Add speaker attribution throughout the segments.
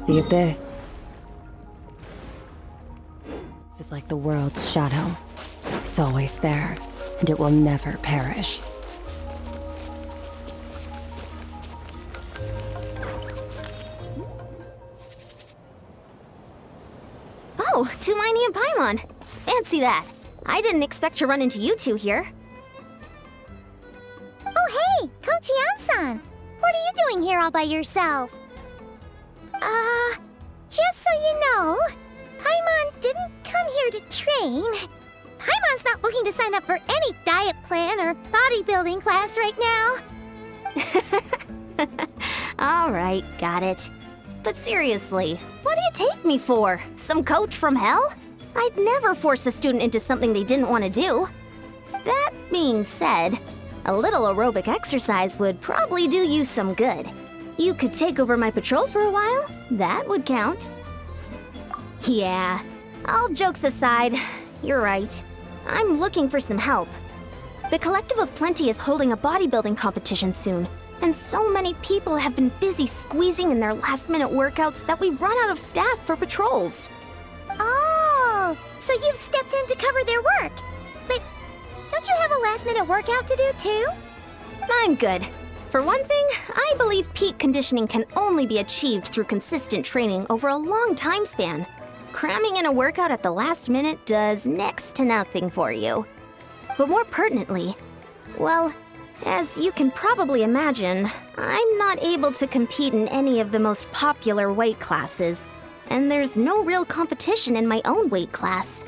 Speaker 1: The abyss is like the world's shadow. It's always there, and it will never perish.
Speaker 2: Oh, Tumini and Paimon. Fancy that. I didn't expect to run into you two here.
Speaker 3: Oh hey, Coach Yan-san! What are you doing here all by yourself? Just so you know, Paimon didn't come here to train. Paimon's not looking to sign up for any diet plan or bodybuilding class right now.
Speaker 2: Alright, got it. But seriously, what do you take me for? Some coach from hell? I'd never force a student into something they didn't want to do. That being said, a little aerobic exercise would probably do you some good. You could take over my patrol for a while. That would count. Yeah, all jokes aside, you're right. I'm looking for some help. The Collective of Plenty is holding a bodybuilding competition soon, and so many people have been busy squeezing in their last-minute workouts that we've run out of staff for patrols.
Speaker 3: Oh, so you've stepped in to cover their work. But don't you have a last-minute workout to do too?
Speaker 2: I'm good. For one thing, I believe peak conditioning can only be achieved through consistent training over a long time span. Cramming in a workout at the last minute does next to nothing for you. But more pertinently, well, as you can probably imagine, I'm not able to compete in any of the most popular weight classes, and there's no real competition in my own weight class.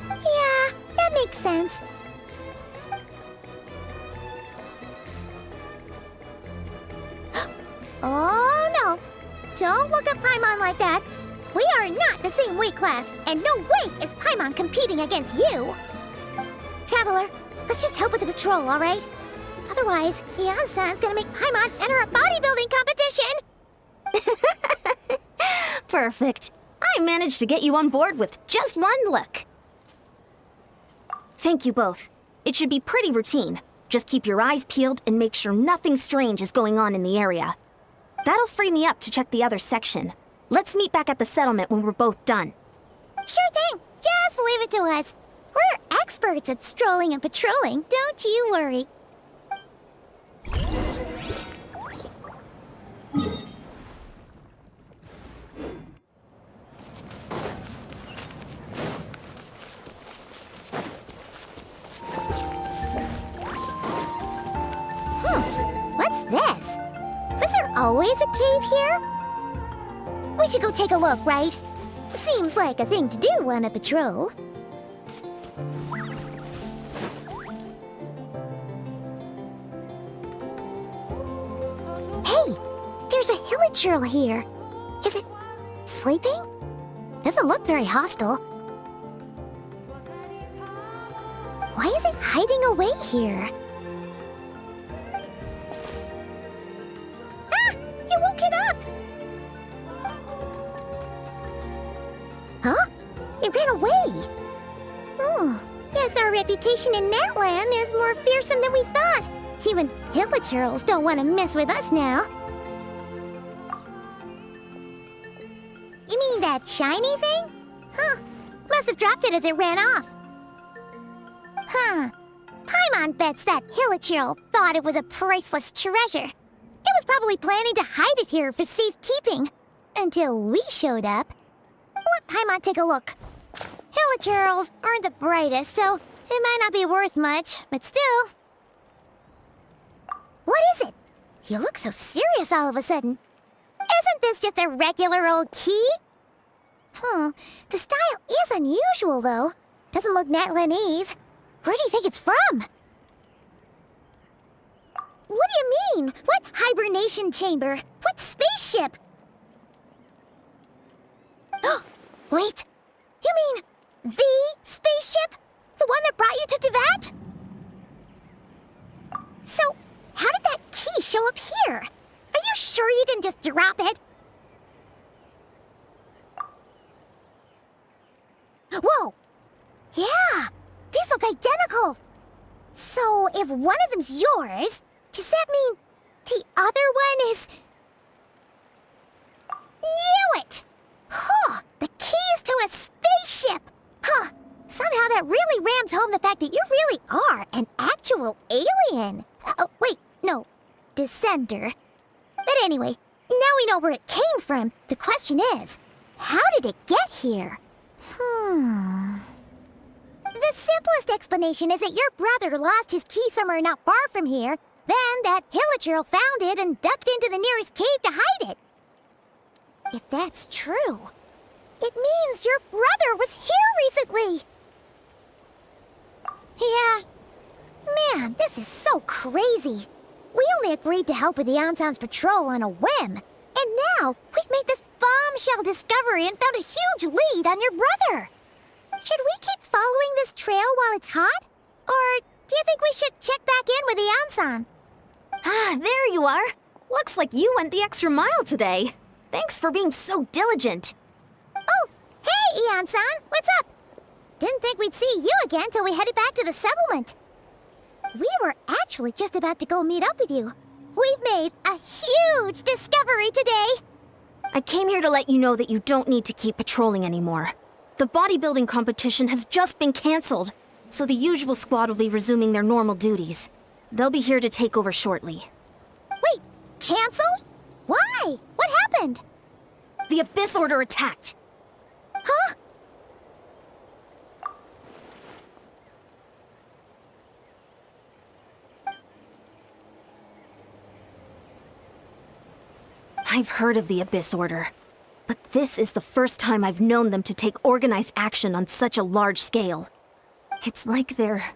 Speaker 3: Yeah, that makes sense. Oh no! Don't look at Paimon like that! We are not the same weight class, and no way is Paimon competing against you! Traveler, let's just help with the patrol, alright? Otherwise, Yan-san's gonna make Paimon enter a bodybuilding competition!
Speaker 2: Perfect. I managed to get you on board with just one look. Thank you both. It should be pretty routine. Just keep your eyes peeled and make sure nothing strange is going on in the area. That'll free me up to check the other section. Let's meet back at the settlement when we're both done.
Speaker 3: Sure thing. Just leave it to us. We're experts at strolling and patrolling, don't you worry. What's this? Was there always a cave here? We should go take a look, right? Seems like a thing to do on a patrol. Hey, there's a hilichurl here. Is it sleeping? Doesn't look very hostile. Why is it hiding away here? Ah! You woke it up! Huh? It ran away! Oh, guess our reputation in Natlan is more fearsome than we thought. Even hilichurls don't want to mess with us now. You mean that shiny thing? Huh. Must have dropped it as it ran off. Huh. Paimon bets that hilichurl thought it was a priceless treasure. It was probably planning to hide it here for safekeeping. Until we showed up. Let Paimon take a look. Hilichurls aren't the brightest, so it might not be worth much, but still. What is it? You look so serious all of a sudden. Isn't this just a regular old key? The style is unusual, though. Doesn't look Natlanese. Where do you think it's from? What do you mean? What hibernation chamber? What spaceship? Wait, you mean the spaceship? The one that brought you to Teyvat? So, how did that key show up here? Are you sure you didn't just drop it? Whoa! Yeah, these look identical. So, if one of them's yours, does that mean the other one is... Knew it! Huh, the keys to a spaceship! Huh, somehow that really rams home the fact that you really are an actual alien. Oh, wait, no, descender. But anyway, now we know where it came from. The question is, how did it get here? The simplest explanation is that your brother lost his key somewhere not far from here. Then that Hilichurl found it and ducked into the nearest cave to hide it. If that's true, it means your brother was here recently. Yeah. Man, this is so crazy. We only agreed to help with the Anson's patrol on a whim. And now, we've made this bombshell discovery and found a huge lead on your brother. Should we keep following this trail while it's hot? Or do you think we should check back in with the Anson?
Speaker 2: Ah, there you are. Looks like you went the extra mile today. Thanks for being so diligent.
Speaker 3: Oh, hey, Eon-san, what's up? Didn't think we'd see you again till we headed back to the settlement. We were actually just about to go meet up with you. We've made a huge discovery today.
Speaker 2: I came here to let you know that you don't need to keep patrolling anymore. The bodybuilding competition has just been cancelled, so the usual squad will be resuming their normal duties. They'll be here to take over shortly.
Speaker 3: Wait, canceled? Why? What happened?
Speaker 2: The Abyss Order attacked.
Speaker 3: Huh?
Speaker 2: I've heard of the Abyss Order, but this is the first time I've known them to take organized action on such a large scale. It's like they're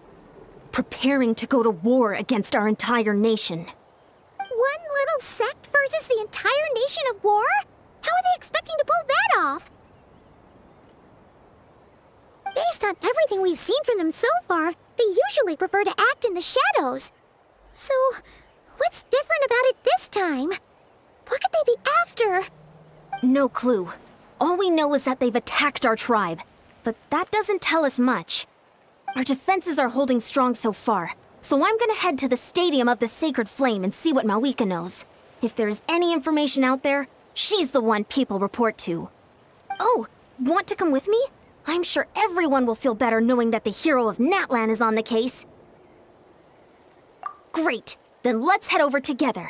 Speaker 2: preparing to go to war against our entire nation.
Speaker 3: One little sect versus the entire nation of war? How are they expecting to pull that off? Based on everything we've seen from them so far, they usually prefer to act in the shadows. So, what's different about it this time? What could they be after?
Speaker 2: No clue. All we know is that they've attacked our tribe, but that doesn't tell us much. Our defenses are holding strong so far, so I'm gonna head to the Stadium of the Sacred Flame and see what Mawika knows. If there's any information out there, she's the one people report to. Oh, want to come with me? I'm sure everyone will feel better knowing that the hero of Natlan is on the case. Great, then let's head over together.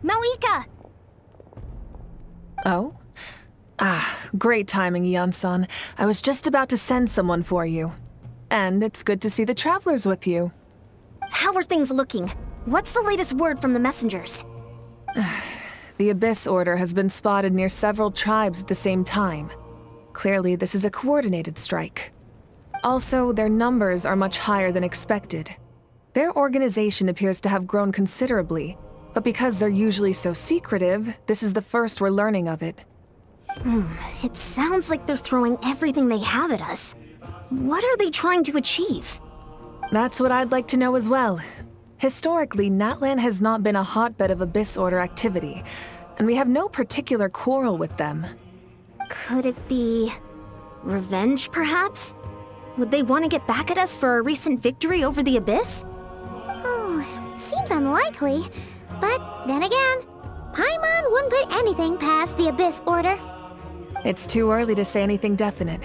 Speaker 2: Mawika!
Speaker 4: Oh? Ah, great timing, Eon-san. I was just about to send someone for you. And it's good to see the travelers with you.
Speaker 2: How are things looking? What's the latest word from the messengers?
Speaker 4: The Abyss Order has been spotted near several tribes at the same time. Clearly, this is a coordinated strike. Also, their numbers are much higher than expected. Their organization appears to have grown considerably, but because they're usually so secretive, this is the first we're learning of it.
Speaker 2: It sounds like they're throwing everything they have at us. What are they trying to achieve?
Speaker 4: That's what I'd like to know as well. Historically, Natlan has not been a hotbed of Abyss Order activity, and we have no particular quarrel with them.
Speaker 2: Could it be revenge, perhaps? Would they want to get back at us for our recent victory over the Abyss?
Speaker 3: Seems unlikely. But then again, Paimon wouldn't put anything past the Abyss Order.
Speaker 4: It's too early to say anything definite.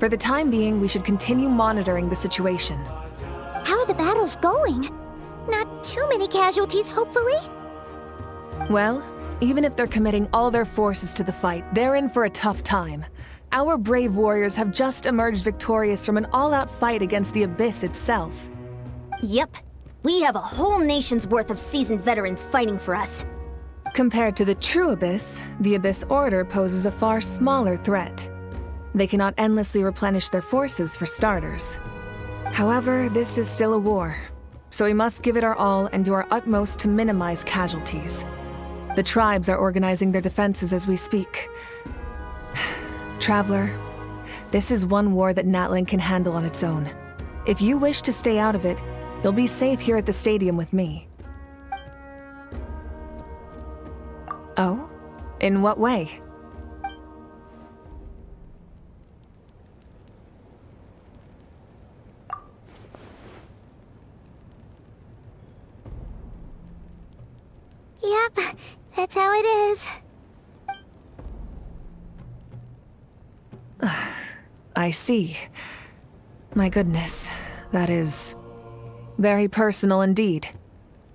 Speaker 4: For the time being, we should continue monitoring the situation.
Speaker 3: How are the battles going? Not too many casualties, hopefully?
Speaker 4: Well, even if they're committing all their forces to the fight, they're in for a tough time. Our brave warriors have just emerged victorious from an all-out fight against the Abyss itself.
Speaker 2: Yep. We have a whole nation's worth of seasoned veterans fighting for us.
Speaker 4: Compared to the true Abyss, the Abyss Order poses a far smaller threat. They cannot endlessly replenish their forces, for starters. However, this is still a war, so we must give it our all and do our utmost to minimize casualties. The tribes are organizing their defenses as we speak. Traveler, this is one war that Natlan can handle on its own. If you wish to stay out of it, you'll be safe here at the stadium with me. Oh? In what way?
Speaker 3: Yep, that's how it is.
Speaker 4: I see. My goodness, that is very personal indeed.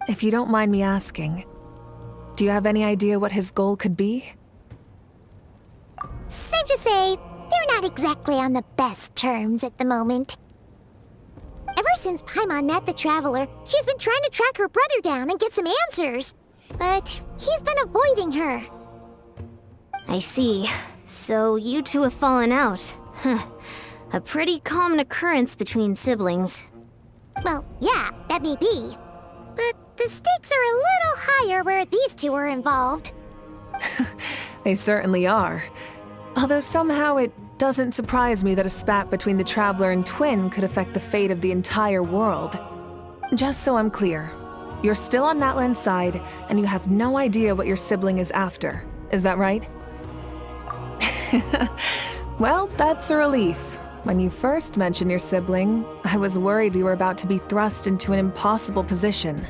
Speaker 4: If you don't mind me asking, do you have any idea what his goal could be?
Speaker 3: Safe to say, they're not exactly on the best terms at the moment. Ever since Paimon met the Traveler, she's been trying to track her brother down and get some answers. But he's been avoiding her.
Speaker 2: I see. So you two have fallen out. Huh. A pretty common occurrence between siblings.
Speaker 3: Well, yeah, that may be. But the stakes are a little higher where these two are involved.
Speaker 4: They certainly are. Although somehow it doesn't surprise me that a spat between the Traveler and Twin could affect the fate of the entire world. Just so I'm clear, you're still on Natlan's side, and you have no idea what your sibling is after. Is that right? Well, that's a relief. When you first mentioned your sibling, I was worried we were about to be thrust into an impossible position.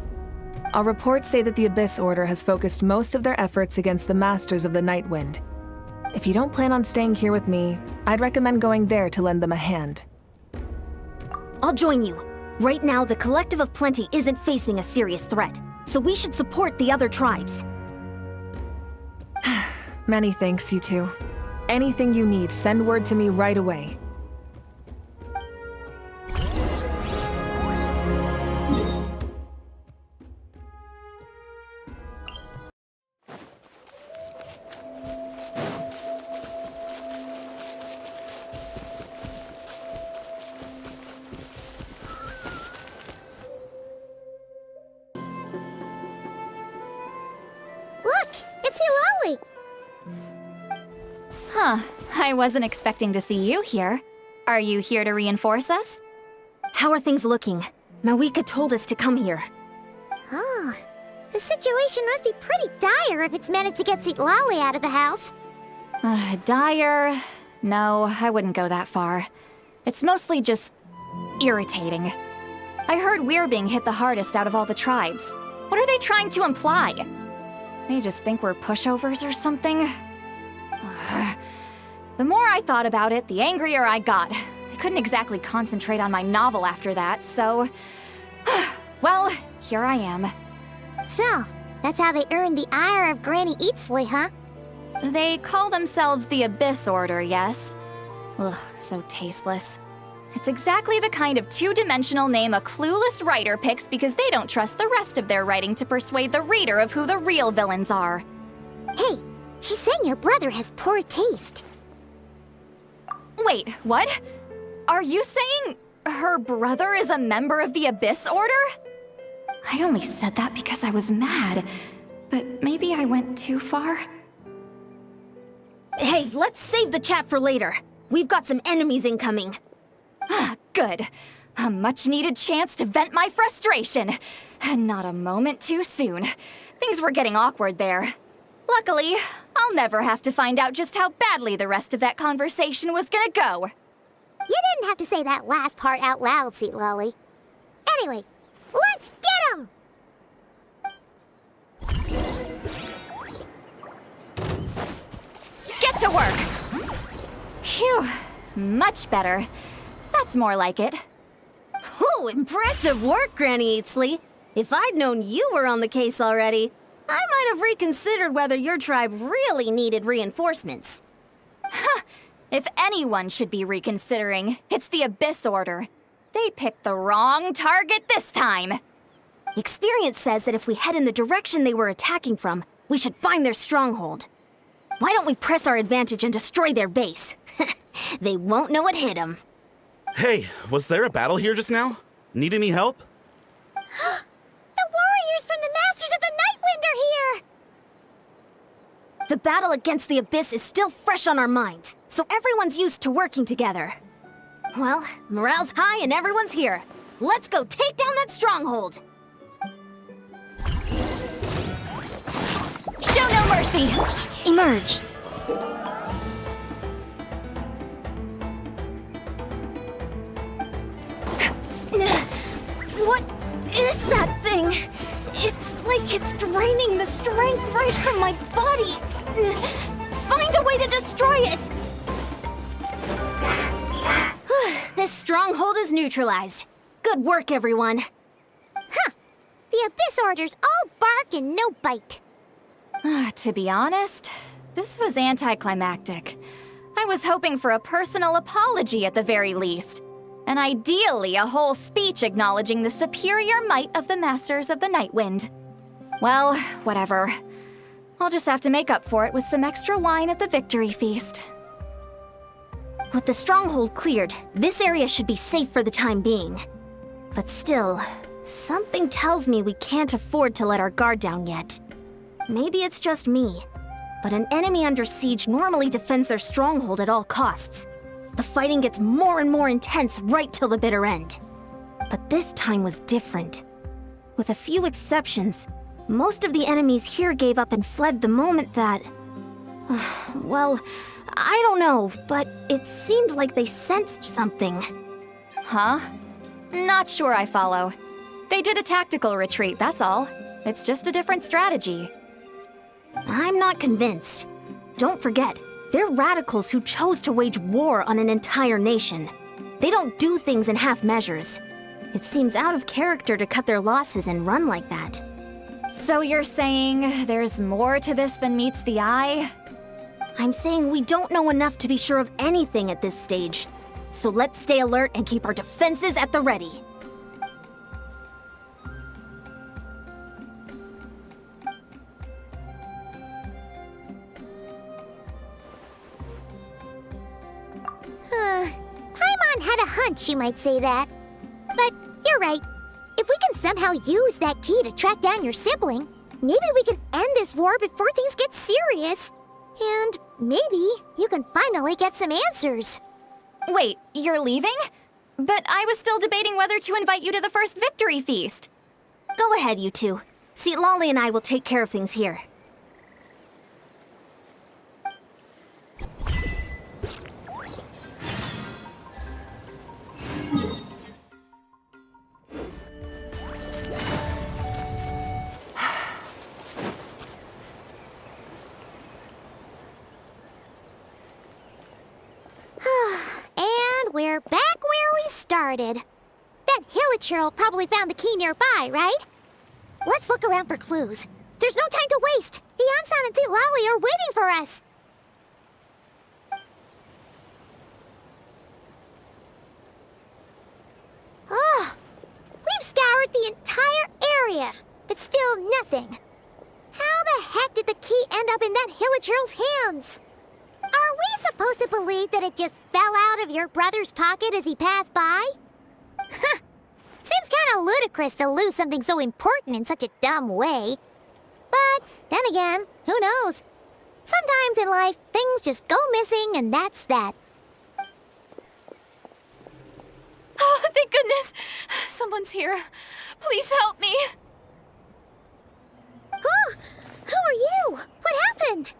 Speaker 4: Our reports say that the Abyss Order has focused most of their efforts against the Masters of the Nightwind. If you don't plan on staying here with me, I'd recommend going there to lend them a hand.
Speaker 2: I'll join you. Right now, the Collective of Plenty isn't facing a serious threat, so we should support the other tribes.
Speaker 4: Many thanks, you two. Anything you need, send word to me right away.
Speaker 3: Look, it's Eulalie!
Speaker 5: Huh, I wasn't expecting to see you here. Are you here to reinforce us?
Speaker 2: How are things looking? Mawika told us to come here.
Speaker 3: Oh, the situation must be pretty dire if it's managed to get Eulalie out of the house.
Speaker 5: Dire? No, I wouldn't go that far. It's mostly just irritating. I heard we're being hit the hardest out of all the tribes. What are they trying to imply? They just think we're pushovers or something? The more I thought about it, the angrier I got. I couldn't exactly concentrate on my novel after that, so... well, here I am.
Speaker 3: So, that's how they earned the ire of Granny Eatsley, huh?
Speaker 5: They call themselves the Abyss Order, yes? Ugh, so tasteless. It's exactly the kind of two-dimensional name a clueless writer picks because they don't trust the rest of their writing to persuade the reader of who the real villains are.
Speaker 3: Hey, she's saying your brother has poor taste.
Speaker 5: Wait, what? Are you saying her brother is a member of the Abyss Order? I only said that because I was mad, but maybe I went too far.
Speaker 2: Hey, let's save the chat for later. We've got some enemies incoming.
Speaker 5: Good. A much-needed chance to vent my frustration. And not a moment too soon. Things were getting awkward there. Luckily, I'll never have to find out just how badly the rest of that conversation was gonna go.
Speaker 3: You didn't have to say that last part out loud, Eulalie. Anyway, let's get him!
Speaker 5: Get to work! Phew, much better. That's more like it.
Speaker 2: Ooh, impressive work, Granny Eatsley. If I'd known you were on the case already, I might have reconsidered whether your tribe really needed reinforcements.
Speaker 5: If anyone should be reconsidering, it's the Abyss Order. They picked the wrong target this time.
Speaker 2: Experience says that if we head in the direction they were attacking from, we should find their stronghold. Why don't we press our advantage and destroy their base? They won't know what hit them.
Speaker 6: Hey, was there a battle here just now? Need any help?
Speaker 3: The warriors from the Masters of the Nightwind are here!
Speaker 2: The battle against the Abyss is still fresh on our minds, so everyone's used to working together. Well, morale's high and everyone's here. Let's go take down that stronghold!
Speaker 5: Show no mercy! Emerge!
Speaker 2: What is that thing? It's like it's draining the strength right from my body. Find a way to destroy it! This stronghold is neutralized. Good work, everyone.
Speaker 3: Huh. The Abyss Order's all bark and no bite.
Speaker 5: To be honest, this was anticlimactic. I was hoping for a personal apology at the very least. And ideally, a whole speech acknowledging the superior might of the Masters of the Nightwind. Well, whatever. I'll just have to make up for it with some extra wine at the victory feast.
Speaker 2: With the stronghold cleared, this area should be safe for the time being. But still, something tells me we can't afford to let our guard down yet. Maybe it's just me, but an enemy under siege normally defends their stronghold at all costs. The fighting gets more and more intense right till the bitter end. But this time was different. With a few exceptions, most of the enemies here gave up and fled the moment that... well, I don't know, but it seemed like they sensed something.
Speaker 5: Huh? Not sure I follow. They did a tactical retreat, that's all. It's just a different strategy.
Speaker 2: I'm not convinced. Don't forget, they're radicals who chose to wage war on an entire nation. They don't do things in half measures. It seems out of character to cut their losses and run like that.
Speaker 5: So you're saying there's more to this than meets the eye?
Speaker 2: I'm saying we don't know enough to be sure of anything at this stage. So let's stay alert and keep our defenses at the ready.
Speaker 3: Paimon had a hunch you might say that. But you're right. If we can somehow use that key to track down your sibling, maybe we can end this war before things get serious. And maybe you can finally get some answers.
Speaker 5: Wait, you're leaving? But I was still debating whether to invite you to the first victory feast.
Speaker 2: Go ahead, you two. See, Lolly and I will take care of things here.
Speaker 3: And we're back where we started. That Hilichurl probably found the key nearby, right? Let's look around for clues. There's no time to waste. Yansan and Lolly are waiting for us. Ugh. We've scoured the entire area, but still nothing. How the heck did the key end up in that Hilichurl's hands? Are we supposed to believe that it just fell out of your brother's pocket as he passed by? Huh. Seems kinda ludicrous to lose something so important in such a dumb way. But then again, who knows? Sometimes in life, things just go missing and that's that.
Speaker 5: Oh, thank goodness! Someone's here. Please help me!
Speaker 3: Oh, who are you? What happened?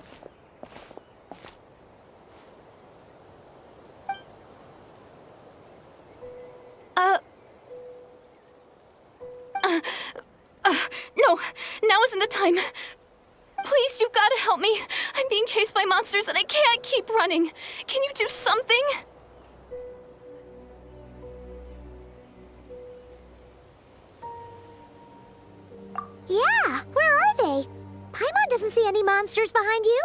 Speaker 5: No, now isn't the time. Please, you've got to help me. I'm being chased by monsters and I can't keep running. Can you do something?
Speaker 3: Yeah, where are they? Paimon doesn't see any monsters behind you.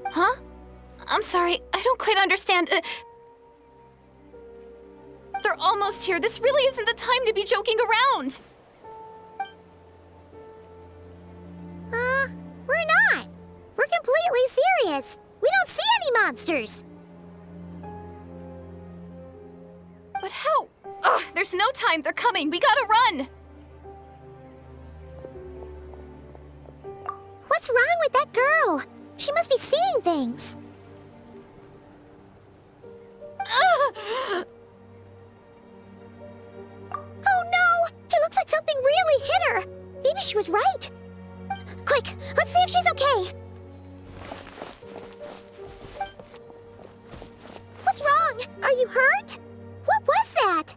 Speaker 5: Huh? I'm sorry, I don't quite understand. They're almost here. This really isn't the time to be joking around.
Speaker 3: We're not. We're completely serious. We don't see any monsters.
Speaker 5: But how? Ugh, there's no time. They're coming. We gotta run.
Speaker 3: What's wrong with that girl? She must be seeing things. Oh no! It looks like something really hit her. Maybe she was right. Quick, let's see if she's okay. What's wrong? Are you hurt? What was that?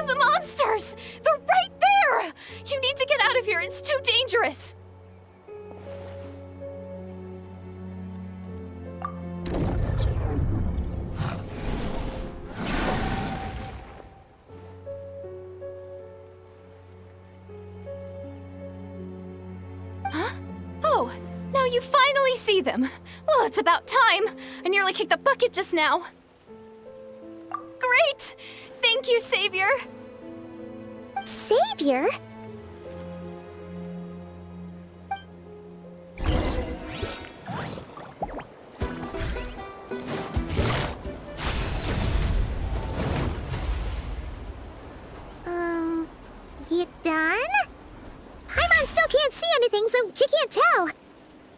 Speaker 5: The monsters! They're right there! You need to get out of here, it's too dangerous! Huh? Oh, now you finally see them! Well, it's about time! I nearly kicked the bucket just now! Great! Thank you, Savior!
Speaker 3: Savior? You done? Paimon still can't see anything, so she can't tell.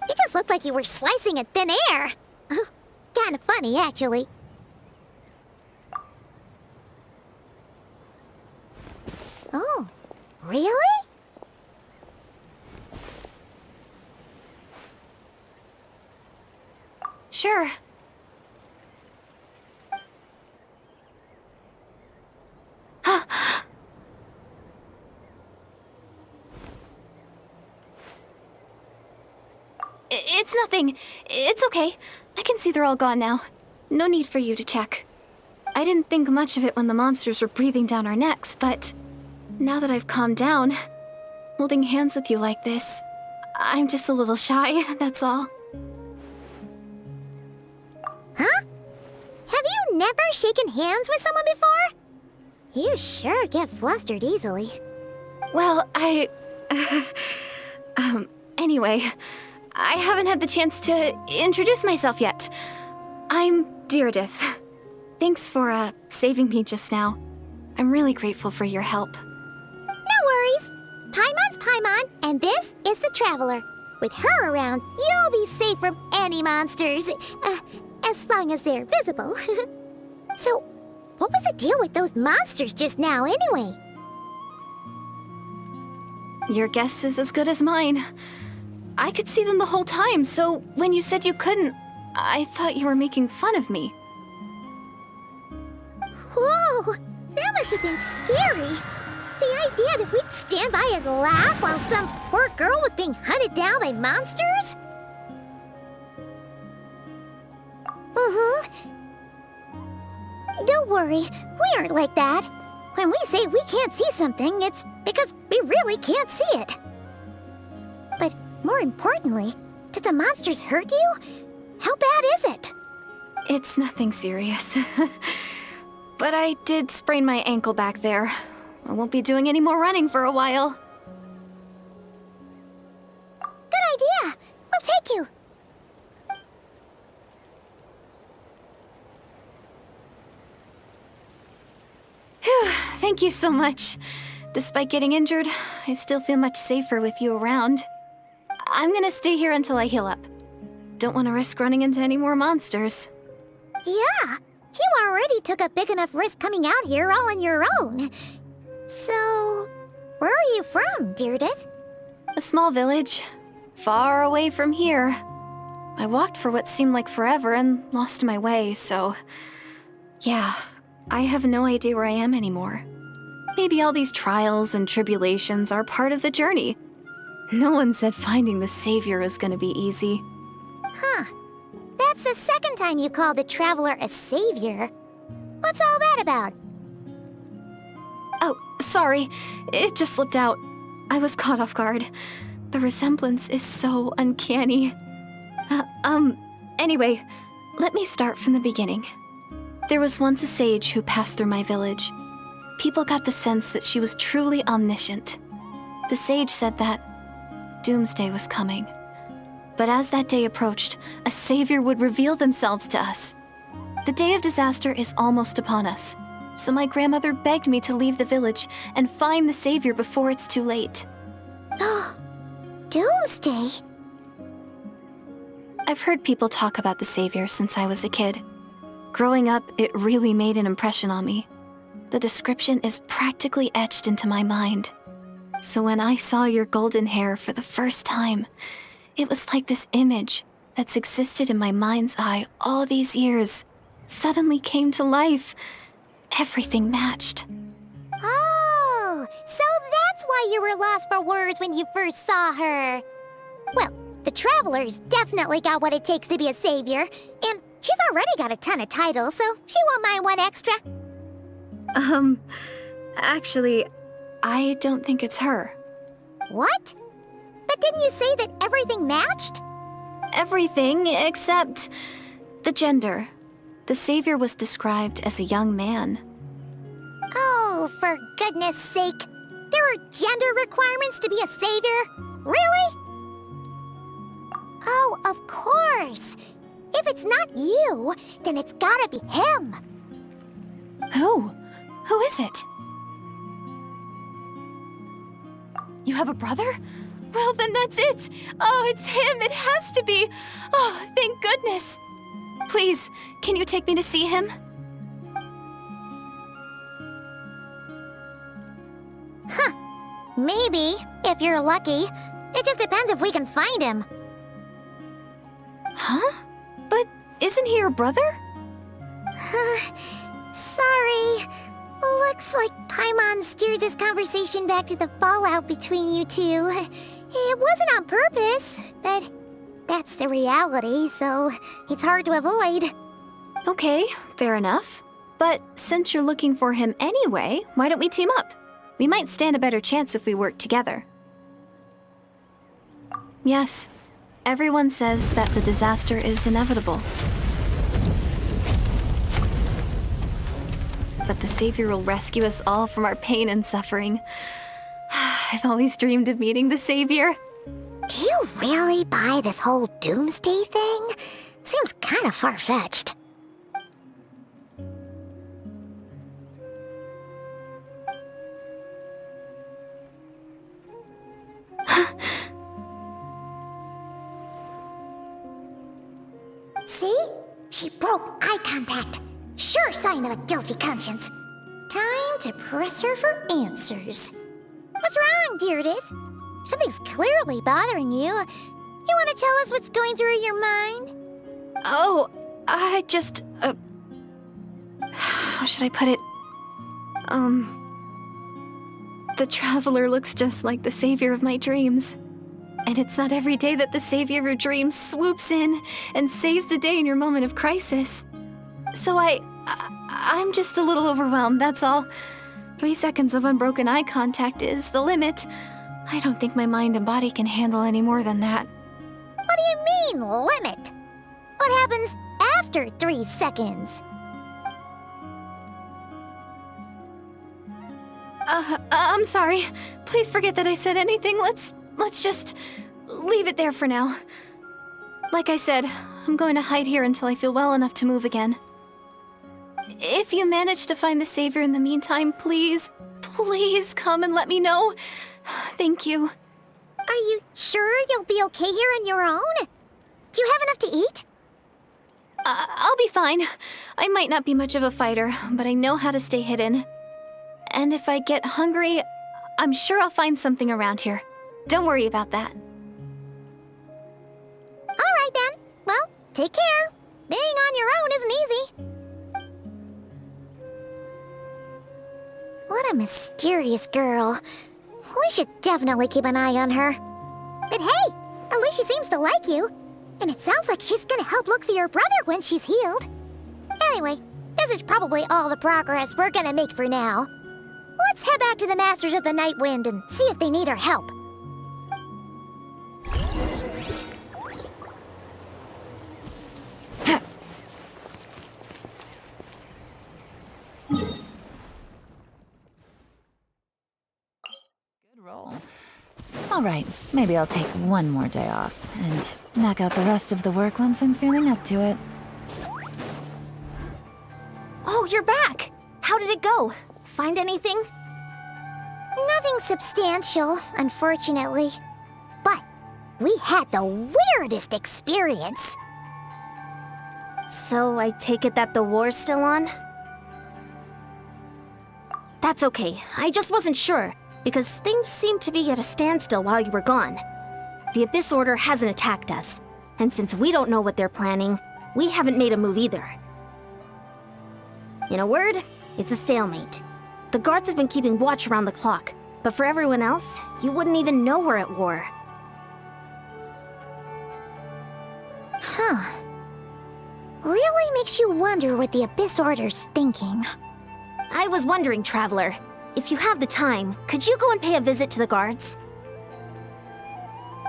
Speaker 3: It just looked like you were slicing in thin air. Kinda funny, actually. Oh, really?
Speaker 5: Sure. It's nothing. It's okay. I can see they're all gone now. No need for you to check. I didn't think much of it when the monsters were breathing down our necks, but now that I've calmed down, holding hands with you like this, I'm just a little shy, that's all.
Speaker 3: Huh? Have you never shaken hands with someone before? You sure get flustered easily.
Speaker 5: Well, anyway, I haven't had the chance to introduce myself yet. I'm Deirdith. Thanks for, saving me just now. I'm really grateful for your help.
Speaker 3: No worries. Paimon's Paimon, and this is the Traveler. With her around, you'll be safe from any monsters. As long as they're visible. So, what was the deal with those monsters just now, anyway?
Speaker 5: Your guess is as good as mine. I could see them the whole time, so when you said you couldn't, I thought you were making fun of me.
Speaker 3: Whoa! That must have been scary. The idea that we'd stand by and laugh while some poor girl was being hunted down by monsters? Don't worry, we aren't like that. When we say we can't see something, it's because we really can't see it. But more importantly, did the monsters hurt you? How bad is it?
Speaker 5: It's nothing serious. But I did sprain my ankle back there. I won't be doing any more running for a while.
Speaker 3: Good idea. We'll take you.
Speaker 5: Phew, thank you so much. Despite getting injured, I still feel much safer with you around. I'm gonna stay here until I heal up. Don't want to risk running into any more monsters.
Speaker 3: Yeah, you already took a big enough risk coming out here all on your own. So, where are you from, Deirdith?
Speaker 5: A small village, far away from here. I walked for what seemed like forever and lost my way, so... yeah, I have no idea where I am anymore. Maybe all these trials and tribulations are part of the journey. No one said finding the Savior is gonna be easy.
Speaker 3: Huh. That's the second time you called the Traveler a savior. What's all that about?
Speaker 5: Oh, sorry. It just slipped out. I was caught off guard. The resemblance is so uncanny. Anyway, let me start from the beginning. There was once a sage who passed through my village. People got the sense that she was truly omniscient. The sage said that doomsday was coming. But as that day approached, a savior would reveal themselves to us. The day of disaster is almost upon us, so my grandmother begged me to leave the village and find the savior before it's too late.
Speaker 3: Doomsday?
Speaker 5: I've heard people talk about the Savior since I was a kid. Growing up, it really made an impression on me. The description is practically etched into my mind. So when I saw your golden hair for the first time, it was like this image that's existed in my mind's eye all these years suddenly came to life. Everything matched.
Speaker 3: Oh, so that's why you were lost for words when you first saw her. Well, the Traveler's definitely got what it takes to be a savior, and she's already got a ton of titles, so she won't mind one extra.
Speaker 5: Actually, I don't think it's her.
Speaker 3: What? But didn't you say that everything matched?
Speaker 5: Everything except the gender. The Savior was described as a young man.
Speaker 3: Oh, for goodness sake. There are gender requirements to be a savior? Really? Oh, of course. If it's not you, then it's gotta be him.
Speaker 5: Who? Who is it? You have a brother? Well, then that's it. Oh, it's him. It has to be. Oh, thank goodness. Please, can you take me to see him?
Speaker 3: Huh. Maybe, if you're lucky. It just depends if we can find him.
Speaker 5: Huh? But isn't he your brother?
Speaker 3: Sorry. Looks like Paimon steered this conversation back to the fallout between you two. It wasn't on purpose, but that's the reality, so it's hard to avoid.
Speaker 5: Okay, fair enough. But since you're looking for him anyway, why don't we team up? We might stand a better chance if we work together. Yes, everyone says that the disaster is inevitable. But the Savior will rescue us all from our pain and suffering. I've always dreamed of meeting the Savior.
Speaker 3: Do you really buy this whole doomsday thing? Seems kind of far-fetched. See? She broke eye contact. Sure sign of a guilty conscience. Time to press her for answers. What's wrong, Deirdis? Something's clearly bothering you. You want to tell us what's going through your mind?
Speaker 5: Oh, I just, how should I put it? The Traveler looks just like the Savior of my dreams. And it's not every day that the Savior of your dreams swoops in and saves the day in your moment of crisis. So I'm just a little overwhelmed, that's all. 3 seconds of unbroken eye contact is the limit. I don't think my mind and body can handle any more than that.
Speaker 3: What do you mean, limit? What happens after 3 seconds?
Speaker 5: I'm sorry. Please forget that I said anything. Let's just leave it there for now. Like I said, I'm going to hide here until I feel well enough to move again. If you manage to find the Savior in the meantime, please come and let me know. Thank you.
Speaker 3: Are you sure you'll be okay here on your own? Do you have enough to eat?
Speaker 5: I'll be fine. I might not be much of a fighter, but I know how to stay hidden. And if I get hungry, I'm sure I'll find something around here. Don't worry about that.
Speaker 3: All right then. Well, take care. Being on your own isn't easy. What a mysterious girl. We should definitely keep an eye on her. But hey, at least she seems to like you. And it sounds like she's gonna help look for your brother when she's healed. Anyway, this is probably all the progress we're gonna make for now. Let's head back to the Masters of the Night Wind and see if they need our help.
Speaker 1: Roll. All right, maybe I'll take one more day off and knock out the rest of the work once I'm feeling up to it.
Speaker 2: Oh, you're back! How did it go? Find anything?
Speaker 3: Nothing substantial, unfortunately. But We had the weirdest experience.
Speaker 2: So I take it that the war's still on? That's okay. I just wasn't sure, because things seemed to be at a standstill while you were gone. The Abyss Order hasn't attacked us, and since we don't know what they're planning, we haven't made a move either. In a word, it's a stalemate. The guards have been keeping watch around the clock, but for everyone else, you wouldn't even know we're at war.
Speaker 3: Huh. Really makes you wonder what the Abyss Order's thinking.
Speaker 2: I was wondering, Traveler, if you have the time, could you go and pay a visit to the guards?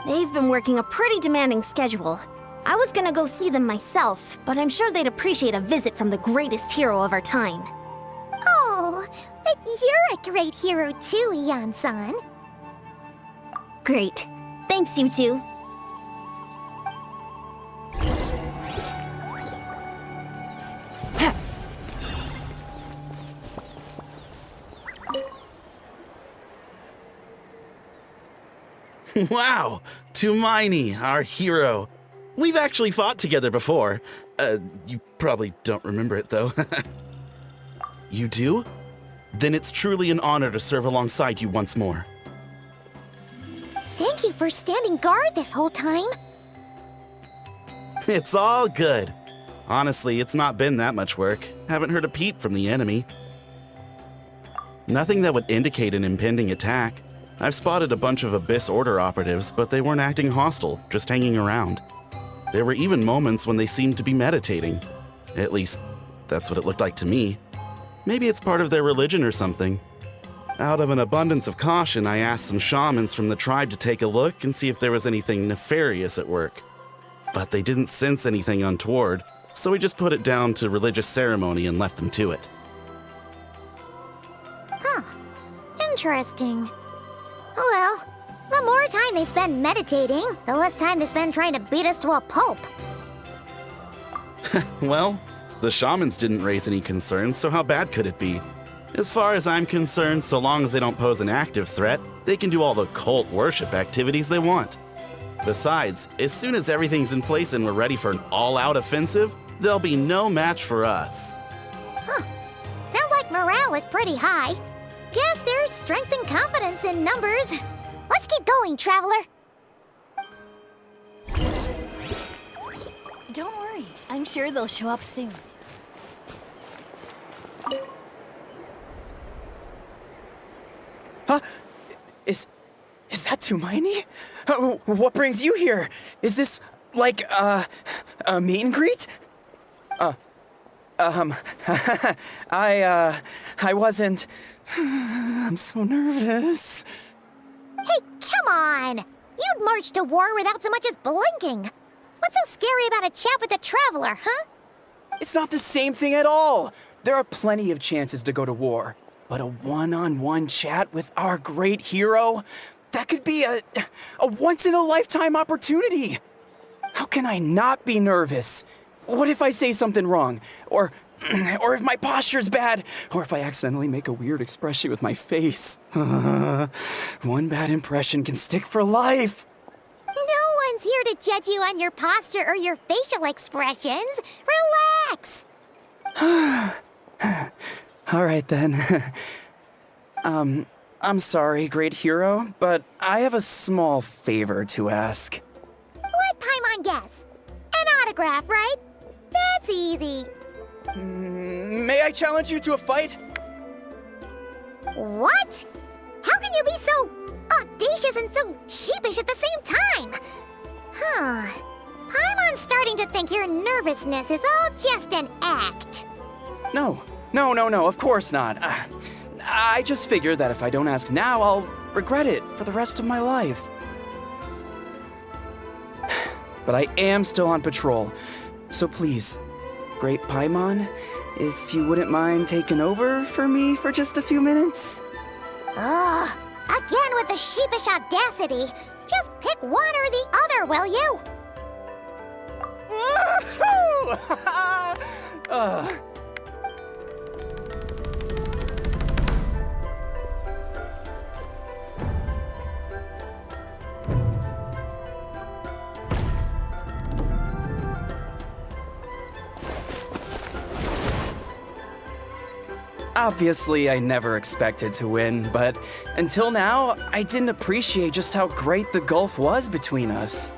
Speaker 2: They've been working a pretty demanding schedule. I was gonna go see them myself, but I'm sure they'd appreciate a visit from the greatest hero of our time.
Speaker 3: Oh, but you're a great hero too, Yan-san.
Speaker 2: Great. Thanks, you two.
Speaker 6: Wow, Tumaini, our hero. We've actually fought together before. You probably don't remember it, though. You do? Then it's truly an honor to serve alongside you once more.
Speaker 3: Thank you for standing guard this whole time.
Speaker 6: It's all good. Honestly, it's not been that much work. Haven't heard a peep from the enemy. Nothing that would indicate an impending attack. I've spotted a bunch of Abyss Order operatives, but they weren't acting hostile, just hanging around. There were even moments when they seemed to be meditating. At least, that's what it looked like to me. Maybe it's part of their religion or something. Out of an abundance of caution, I asked some shamans from the tribe to take a look and see if there was anything nefarious at work. But they didn't sense anything untoward, so we just put it down to religious ceremony and left them to it.
Speaker 3: Huh. Interesting. Oh well, the more time they spend meditating, the less time they spend trying to beat us to a pulp.
Speaker 6: Well, the shamans didn't raise any concerns, so how bad could it be? As far as I'm concerned, so long as they don't pose an active threat, they can do all the cult worship activities they want. Besides, as soon as everything's in place and we're ready for an all-out offensive, there'll be no match for us.
Speaker 3: Huh. Sounds like morale is pretty high. Guess there's strength and confidence in numbers. Let's keep going, Traveler.
Speaker 7: Don't worry, I'm sure they'll show up soon.
Speaker 8: Huh? Is that Tumaini? What brings you here? Is this, like, a meet and greet? I wasn't... I'm so nervous.
Speaker 3: Hey, come on! You'd march to war without so much as blinking. What's so scary about a chat with a Traveler, huh?
Speaker 8: It's not the same thing at all. There are plenty of chances to go to war. But a one-on-one chat with our great hero? That could be a once-in-a-lifetime opportunity. How can I not be nervous? What if I say something wrong? Or if my posture's bad? Or if I accidentally make a weird expression with my face? One bad impression can stick for life.
Speaker 3: No one's here to judge you on your posture or your facial expressions. Relax!
Speaker 8: All right, then. I'm sorry, great hero, but I have a small favor to ask.
Speaker 3: Let Paimon guess. An autograph, right? That's easy.
Speaker 8: May I challenge you to a fight?
Speaker 3: What? How can you be so audacious and so sheepish at the same time? Huh. Paimon's starting to think your nervousness is all just an act.
Speaker 8: No, of course not. I just figured that if I don't ask now, I'll regret it for the rest of my life. But I am still on patrol, so please, Great Paimon, if you wouldn't mind taking over for me for just a few minutes?
Speaker 3: Ugh, again with the sheepish audacity. Just pick one or the other, will you?
Speaker 8: Woohoo! Obviously, I never expected to win, but until now, I didn't appreciate just how great the gulf was between us.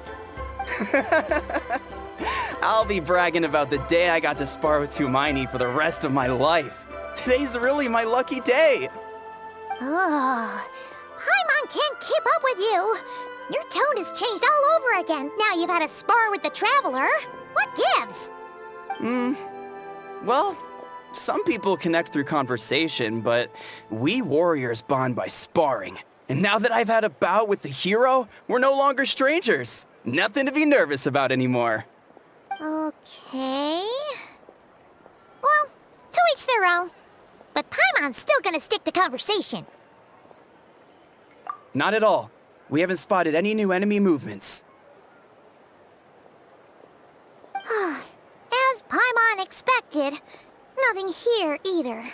Speaker 8: I'll be bragging about the day I got to spar with Hermione for the rest of my life. Today's really my lucky day.
Speaker 3: Oh, Paimon can't keep up with you. Your tone has changed all over again. Now you've had a spar with the Traveler. What gives?
Speaker 8: Well, some people connect through conversation, but we warriors bond by sparring. And now that I've had a bout with the hero, we're no longer strangers. Nothing to be nervous about anymore.
Speaker 3: Okay. Well, to each their own. But Paimon's still gonna stick to conversation.
Speaker 8: Not at all. We haven't spotted any new enemy movements.
Speaker 3: As Paimon expected, nothing here either.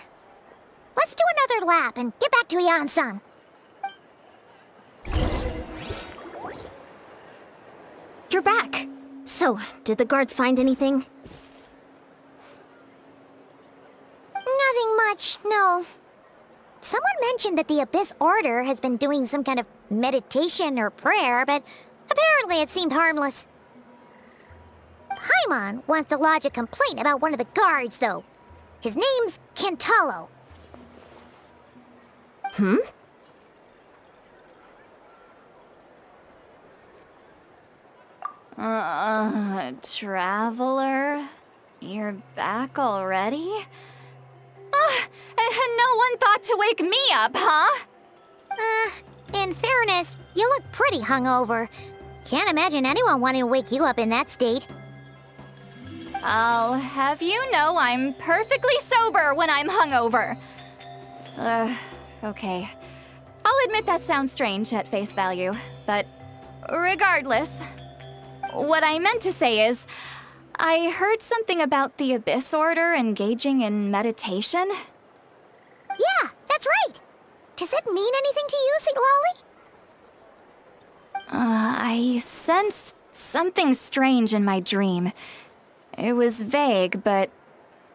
Speaker 3: Let's do another lap and get back to Yan-san.
Speaker 2: You're back. So, did the guards find anything?
Speaker 3: Nothing much, no. Someone mentioned that the Abyss Order has been doing some kind of meditation or prayer, but apparently it seemed harmless. Paimon wants to lodge a complaint about one of the guards, though. His name's Kentalo.
Speaker 5: Traveler? You're back already? No one thought to wake me up, huh?
Speaker 3: In fairness, you look pretty hungover. Can't imagine anyone wanting to wake you up in that state.
Speaker 5: I'll have you know I'm perfectly sober when I'm hungover. Okay. I'll admit that sounds strange at face value, but regardless, what I meant to say is, I heard something about the Abyss Order engaging in meditation.
Speaker 3: Yeah, that's right. Does that mean anything to you, St. Lolly?
Speaker 5: I sensed something strange in my dream. It was vague, but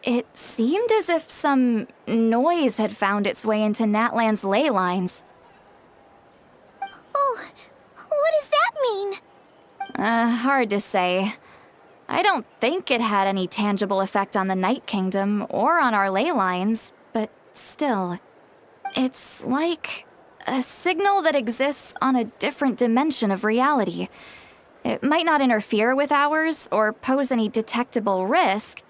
Speaker 5: it seemed as if some noise had found its way into Natlan's ley lines.
Speaker 3: Oh, what does that mean?
Speaker 5: Hard to say. I don't think it had any tangible effect on the Night Kingdom or on our ley lines, but still, it's like a signal that exists on a different dimension of reality. It might not interfere with ours or pose any detectable risk,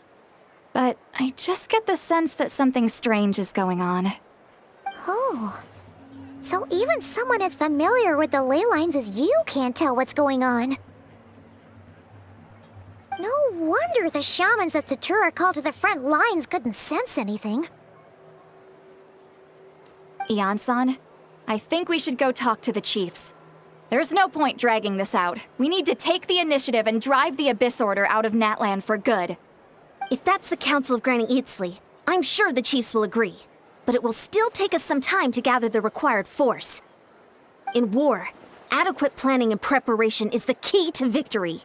Speaker 5: but I just get the sense that something strange is going on.
Speaker 3: Oh, so even someone as familiar with the ley lines as you can't tell what's going on. No wonder the shamans that Satura called to the front lines couldn't sense anything.
Speaker 5: Yan-san, I think we should go talk to the chiefs. There's no point dragging this out. We need to take the initiative and drive the Abyss Order out of Natlan for good.
Speaker 2: If that's the Council of Granny Eatsley, I'm sure the chiefs will agree. But it will still take us some time to gather the required force. In war, adequate planning and preparation is the key to victory.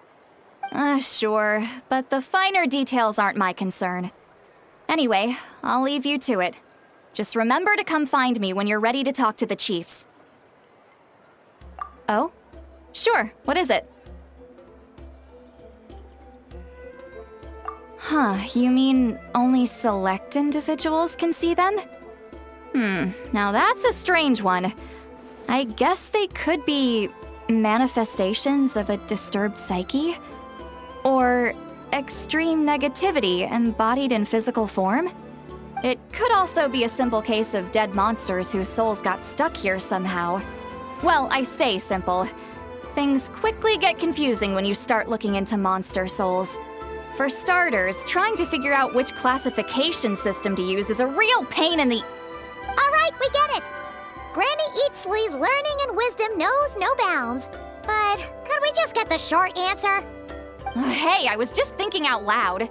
Speaker 5: Sure, but the finer details aren't my concern. Anyway, I'll leave you to it. Just remember to come find me when you're ready to talk to the chiefs. Oh? Sure, what is it? Huh, you mean only select individuals can see them? Now that's a strange one. I guess they could be manifestations of a disturbed psyche? Or extreme negativity embodied in physical form? It could also be a simple case of dead monsters whose souls got stuck here somehow. Well, I say simple. Things quickly get confusing when you start looking into monster souls. For starters, trying to figure out which classification system to use is a real pain in the...
Speaker 3: All right, we get it. Granny Eatsley's learning and wisdom knows no bounds. But could we just get the short answer?
Speaker 5: Hey, I was just thinking out loud.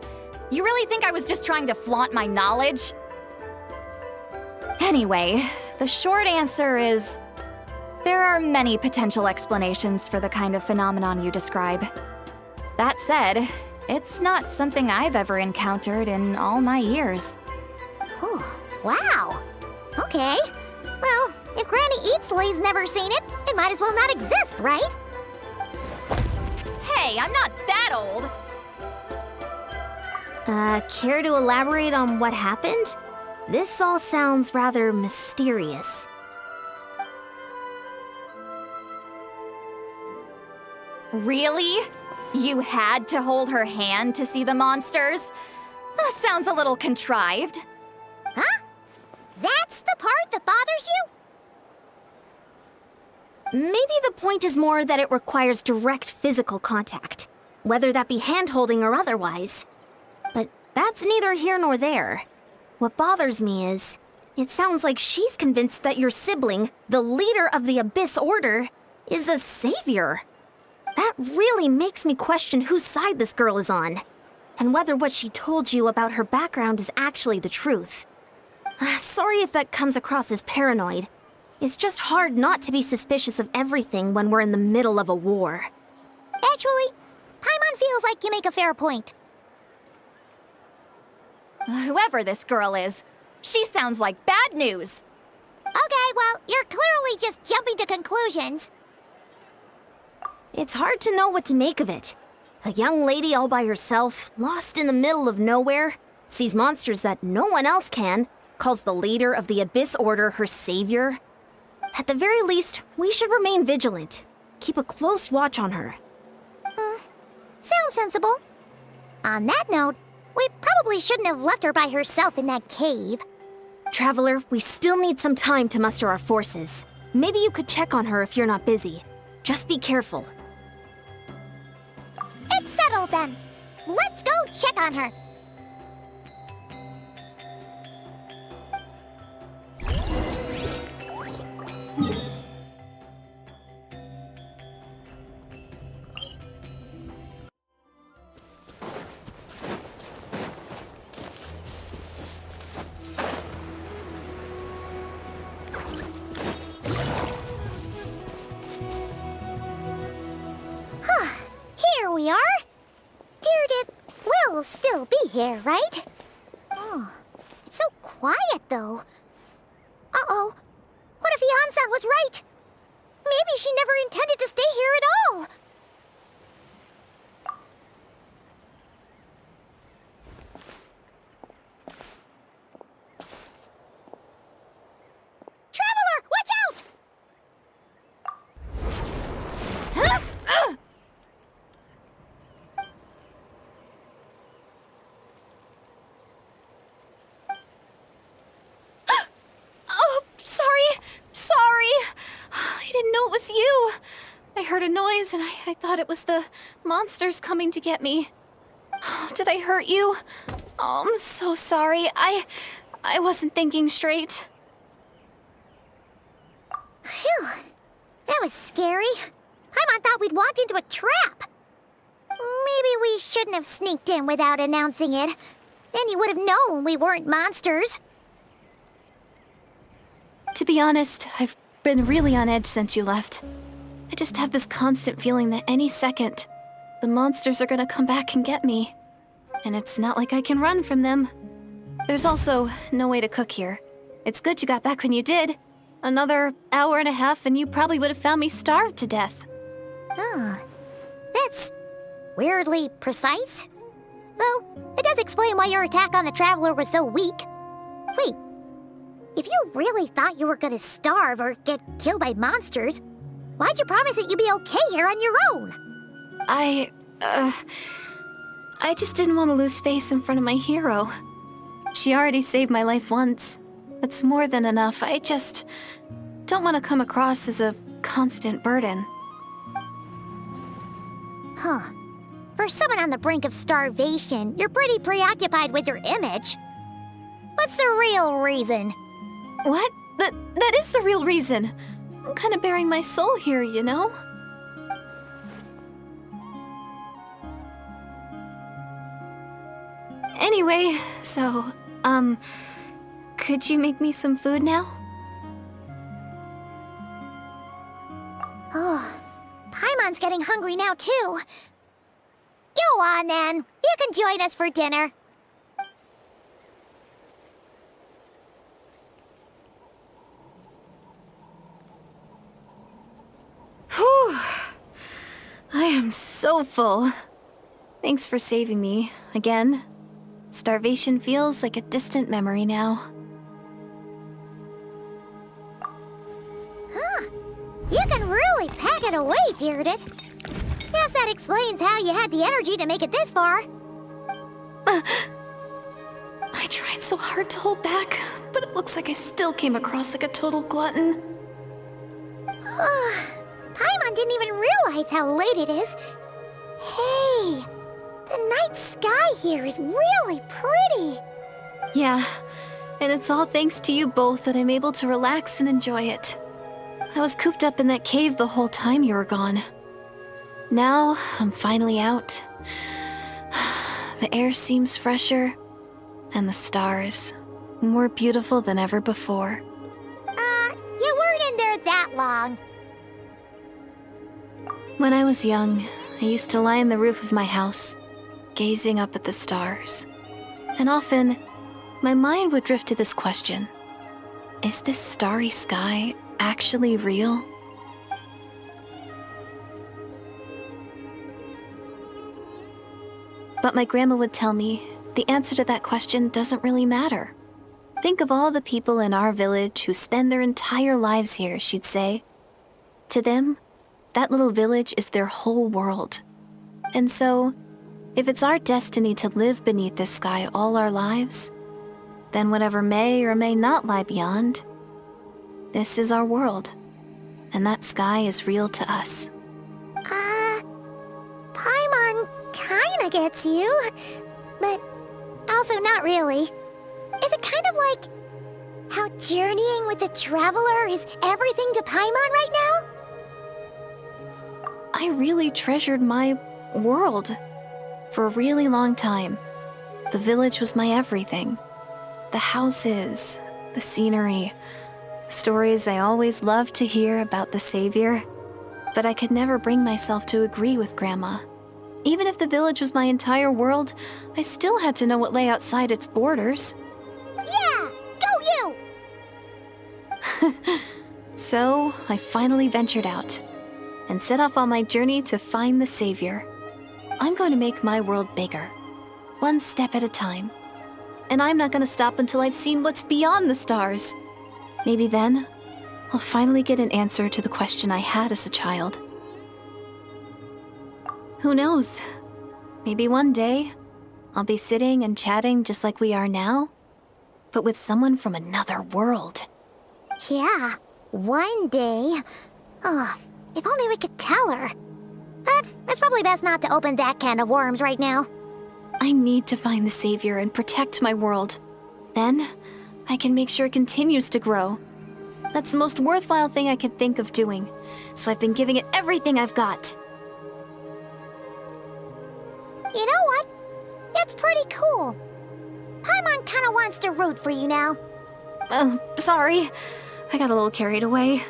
Speaker 5: You really think I was just trying to flaunt my knowledge? Anyway, the short answer is... there are many potential explanations for the kind of phenomenon you describe. That said, it's not something I've ever encountered in all my years.
Speaker 3: Wow. Okay. Well, if Granny Eatsley's never seen it, it might as well not exist, right?
Speaker 5: Hey, I'm not that old.
Speaker 2: Care to elaborate on what happened? This all sounds rather mysterious.
Speaker 5: Really? You had to hold her hand to see the monsters? That sounds a little contrived.
Speaker 3: Huh? That's the part that bothers you?
Speaker 2: Maybe the point is more that it requires direct physical contact, whether that be hand-holding or otherwise. But that's neither here nor there. What bothers me is, it sounds like she's convinced that your sibling, the leader of the Abyss Order, is a savior. That really makes me question whose side this girl is on, and whether what she told you about her background is actually the truth. Sorry if that comes across as paranoid. It's just hard not to be suspicious of everything when we're in the middle of a war.
Speaker 3: Actually, Paimon feels like you make a fair point.
Speaker 5: Whoever this girl is, she sounds like bad news.
Speaker 3: Okay, well, you're clearly just jumping to conclusions.
Speaker 2: It's hard to know what to make of it. A young lady all by herself, lost in the middle of nowhere, sees monsters that no one else can, calls the leader of the Abyss Order her savior. At the very least, we should remain vigilant. Keep a close watch on her.
Speaker 3: Sounds sensible. On that note, we probably shouldn't have left her by herself in that cave.
Speaker 2: Traveler, we still need some time to muster our forces. Maybe you could check on her if you're not busy. Just be careful.
Speaker 3: It's settled then. Let's go check on her. Here we are. Deardith will still be here, right? Oh, it's so quiet, though. Uh-oh. What if Yansan was right? Maybe she never intended to stay here at all. Traveler, watch out!
Speaker 7: Oh, sorry. I didn't know it was you. I heard a noise and I thought it was the monsters coming to get me. Did I hurt you? Oh, I'm so sorry. I wasn't thinking straight.
Speaker 3: Phew. That was scary. Paimon thought we'd walked into a trap. Maybe we shouldn't have sneaked in without announcing it. Then you would have known we weren't monsters.
Speaker 7: To be honest, I've been really on edge since you left. I just have this constant feeling that any second, the monsters are gonna come back and get me. And it's not like I can run from them. There's also no way to cook here. It's good you got back when you did. Another hour and a half and you probably would have found me starved to death.
Speaker 3: Oh, that's weirdly precise. Though, it does explain why your attack on the Traveler was so weak. Wait, if you really thought you were gonna starve or get killed by monsters, why'd you promise that you'd be okay here on your own?
Speaker 7: I just didn't want to lose face in front of my hero. She already saved my life once. That's more than enough. I just don't want to come across as a constant burden.
Speaker 3: Huh. For someone on the brink of starvation, you're pretty preoccupied with your image. What's the real reason?
Speaker 7: What? That is the real reason. I'm kind of bearing my soul here, you know? Anyway, so, could you make me some food now?
Speaker 3: Oh, Paimon's getting hungry now, too. Go on, then. You can join us for dinner.
Speaker 7: am so full. Thanks for saving me, again. Starvation feels like a distant memory now.
Speaker 3: You can really pack it away, Deirdith. Guess that explains how you had the energy to make it this far.
Speaker 7: I tried so hard to hold back, but it looks like I still came across like a total glutton.
Speaker 3: Paimon didn't even realize how late it is. Hey, the night sky here is really pretty.
Speaker 7: Yeah, and it's all thanks to you both that I'm able to relax and enjoy it. I was cooped up in that cave the whole time you were gone. Now, I'm finally out. The air seems fresher, and the stars more beautiful than ever before.
Speaker 3: You weren't in there that long.
Speaker 7: When I was young, I used to lie on the roof of my house, gazing up at the stars. And often, my mind would drift to this question. Is this starry sky actually real? But my grandma would tell me the answer to that question doesn't really matter. Think of all the people in our village who spend their entire lives here, she'd say. To them, that little village is their whole world. And so, if it's our destiny to live beneath this sky all our lives, then whatever may or may not lie beyond, this is our world, and that sky is real to us.
Speaker 3: Paimon kinda gets you, but also not really. Is it kind of like how journeying with the Traveler is everything to Paimon right now?
Speaker 7: I really treasured my world for a really long time. The village was my everything. The houses, the scenery, stories I always loved to hear about the Savior. But I could never bring myself to agree with Grandma. Even if the village was my entire world, I still had to know what lay outside its borders.
Speaker 3: Yeah! Go you!
Speaker 7: So, I finally ventured out and set off on my journey to find the Savior. I'm going to make my world bigger, one step at a time. And I'm not going to stop until I've seen what's beyond the stars. Maybe then, I'll finally get an answer to the question I had as a child. Who knows? Maybe one day, I'll be sitting and chatting just like we are now, but with someone from another world.
Speaker 3: Yeah, one day. Oh, if only we could tell her. But it's probably best not to open that can of worms right now.
Speaker 7: I need to find the Savior and protect my world. Then, I can make sure it continues to grow. That's the most worthwhile thing I could think of doing, so I've been giving it everything I've got.
Speaker 3: You know what? It's pretty cool. Paimon kinda wants to root for you now.
Speaker 7: Sorry. I got a little carried away.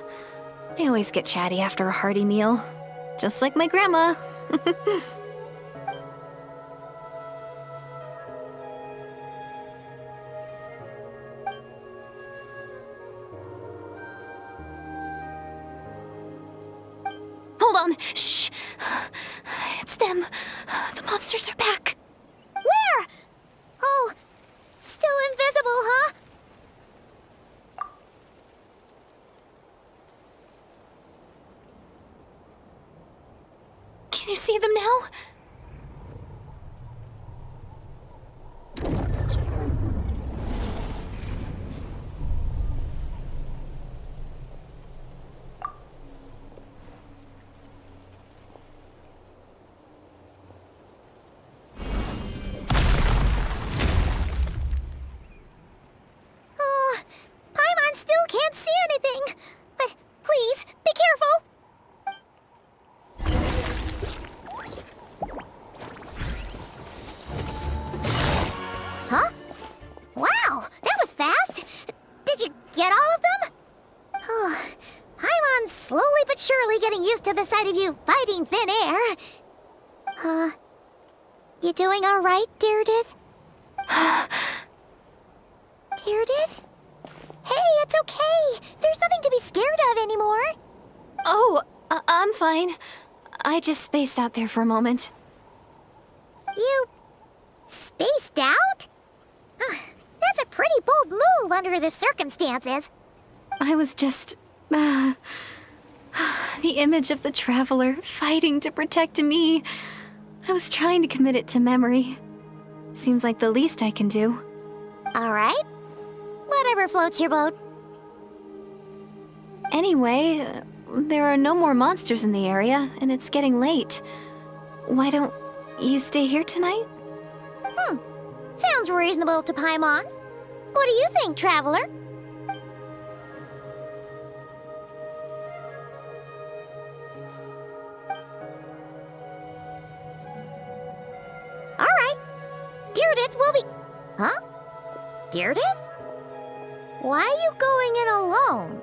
Speaker 7: I always get chatty after a hearty meal. Just like my grandma. Hold on. Shh. It's them. The monsters are back.
Speaker 3: Where? Oh, still invisible, huh?
Speaker 7: Can you see them now?
Speaker 3: Paimon still can't see anything. But please, be careful. Huh? Wow, that was fast. Did you get all of them? Oh, Paimon's slowly but surely getting used to the sight of you fighting thin air. You doing all right, Deirdith? Deirdith? Hey, it's okay. There's nothing to be scared of anymore.
Speaker 7: Oh, I'm fine. I just spaced out there for a moment.
Speaker 3: You spaced out? That's a pretty bold move under the circumstances.
Speaker 7: I was just... the image of the Traveler fighting to protect me. I was trying to commit it to memory. Seems like the least I can do.
Speaker 3: All right. Whatever floats your boat.
Speaker 7: Anyway, there are no more monsters in the area, and it's getting late. Why don't you stay here tonight?
Speaker 3: Sounds reasonable to Paimon. What do you think, Traveler? All right. Deirdith will be... Huh? Deirdith? Why are you going in alone?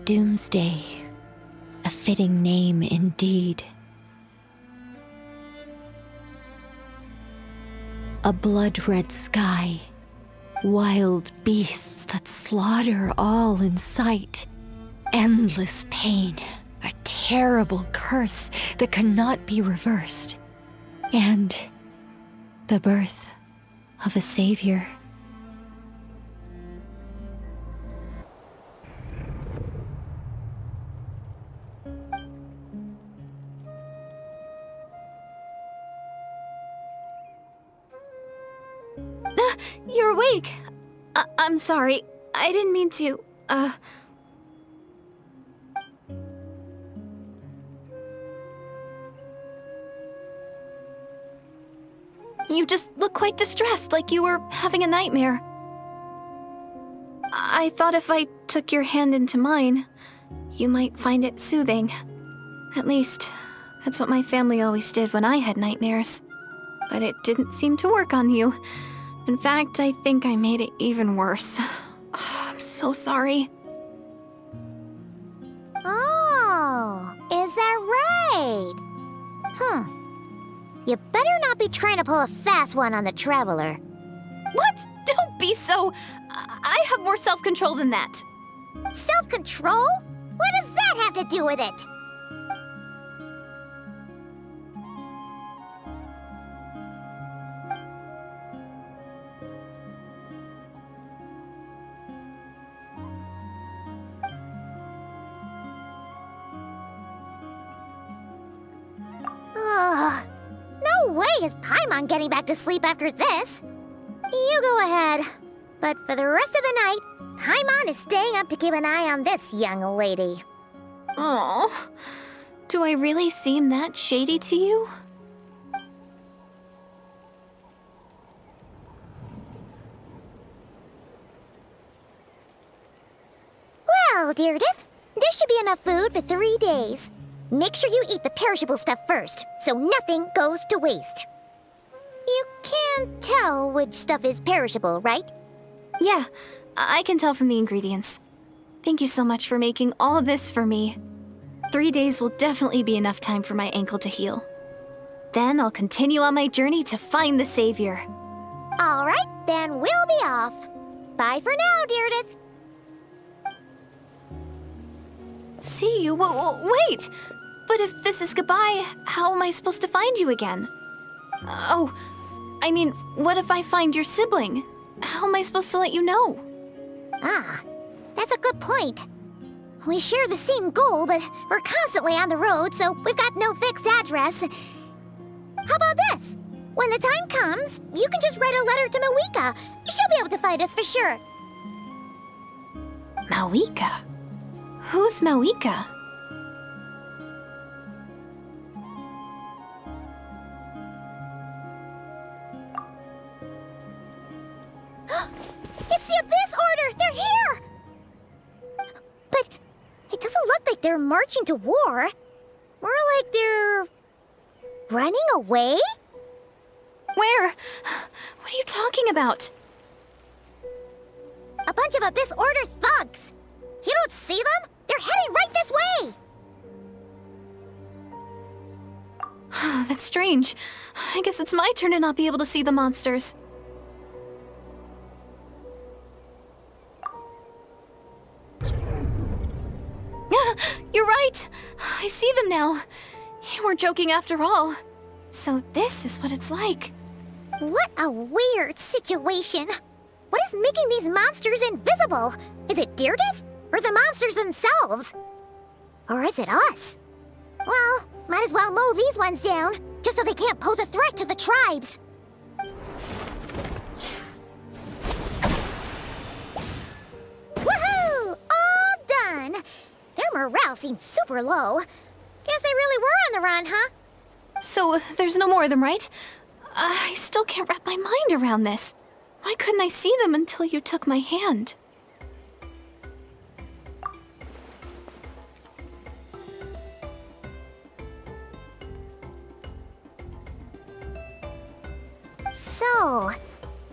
Speaker 9: Doomsday. A fitting name indeed. A blood-red sky. Wild beasts that slaughter all in sight. Endless pain. A terrible curse that cannot be reversed. And the birth of a savior.
Speaker 7: You're awake. I'm sorry. I didn't mean to, You just look quite distressed, like you were having a nightmare. I thought if I took your hand into mine, you might find it soothing. At least, that's what my family always did when I had nightmares. But it didn't seem to work on you. In fact, I think I made it even worse. I'm so sorry.
Speaker 3: Oh, is that right? You better not be trying to pull a fast one on the Traveler.
Speaker 7: What? Don't be so... I have more self-control than that.
Speaker 3: Self-control? What does that have to do with it? Ugh. No way is Paimon getting back to sleep after this. You go ahead. But for the rest of the night, Paimon is staying up to keep an eye on this young lady.
Speaker 7: Oh, do I really seem that shady to you?
Speaker 3: Well, Deirdith, there should be enough food for 3 days. Make sure you eat the perishable stuff first, so nothing goes to waste. You can't tell which stuff is perishable, right?
Speaker 7: Yeah, I can tell from the ingredients. Thank you so much for making all this for me. 3 days will definitely be enough time for my ankle to heal. Then I'll continue on my journey to find the Savior.
Speaker 3: All right, then we'll be off. Bye for now, Deirdith.
Speaker 7: See you? Wait! But if this is goodbye, how am I supposed to find you again? Oh, I mean, what if I find your sibling? How am I supposed to let you know?
Speaker 3: Ah, that's a good point. We share the same goal, but we're constantly on the road, so we've got no fixed address. How about this? When the time comes, you can just write a letter to Mawika. She'll be able to find us for sure.
Speaker 7: Mawika? Who's Mawika?
Speaker 3: It's the Abyss Order! They're here! But it doesn't look like they're marching to war. More like they're running away?
Speaker 7: Where? What are you talking about?
Speaker 3: A bunch of Abyss Order thugs! You don't see them? They're heading right this way!
Speaker 7: That's strange. I guess it's my turn to not be able to see the monsters. You're right! I see them now. You weren't joking after all. So this is what it's like.
Speaker 3: What a weird situation. What is making these monsters invisible? Is it Deirdre? Or the monsters themselves? Or is it us? Well, might as well mow these ones down, just so they can't pose a threat to the tribes. Woohoo! All done! Their morale seems super low. Guess they really were on the run, huh?
Speaker 7: So there's no more of them, right? I still can't wrap my mind around this. Why couldn't I see them until you took my hand?
Speaker 3: So,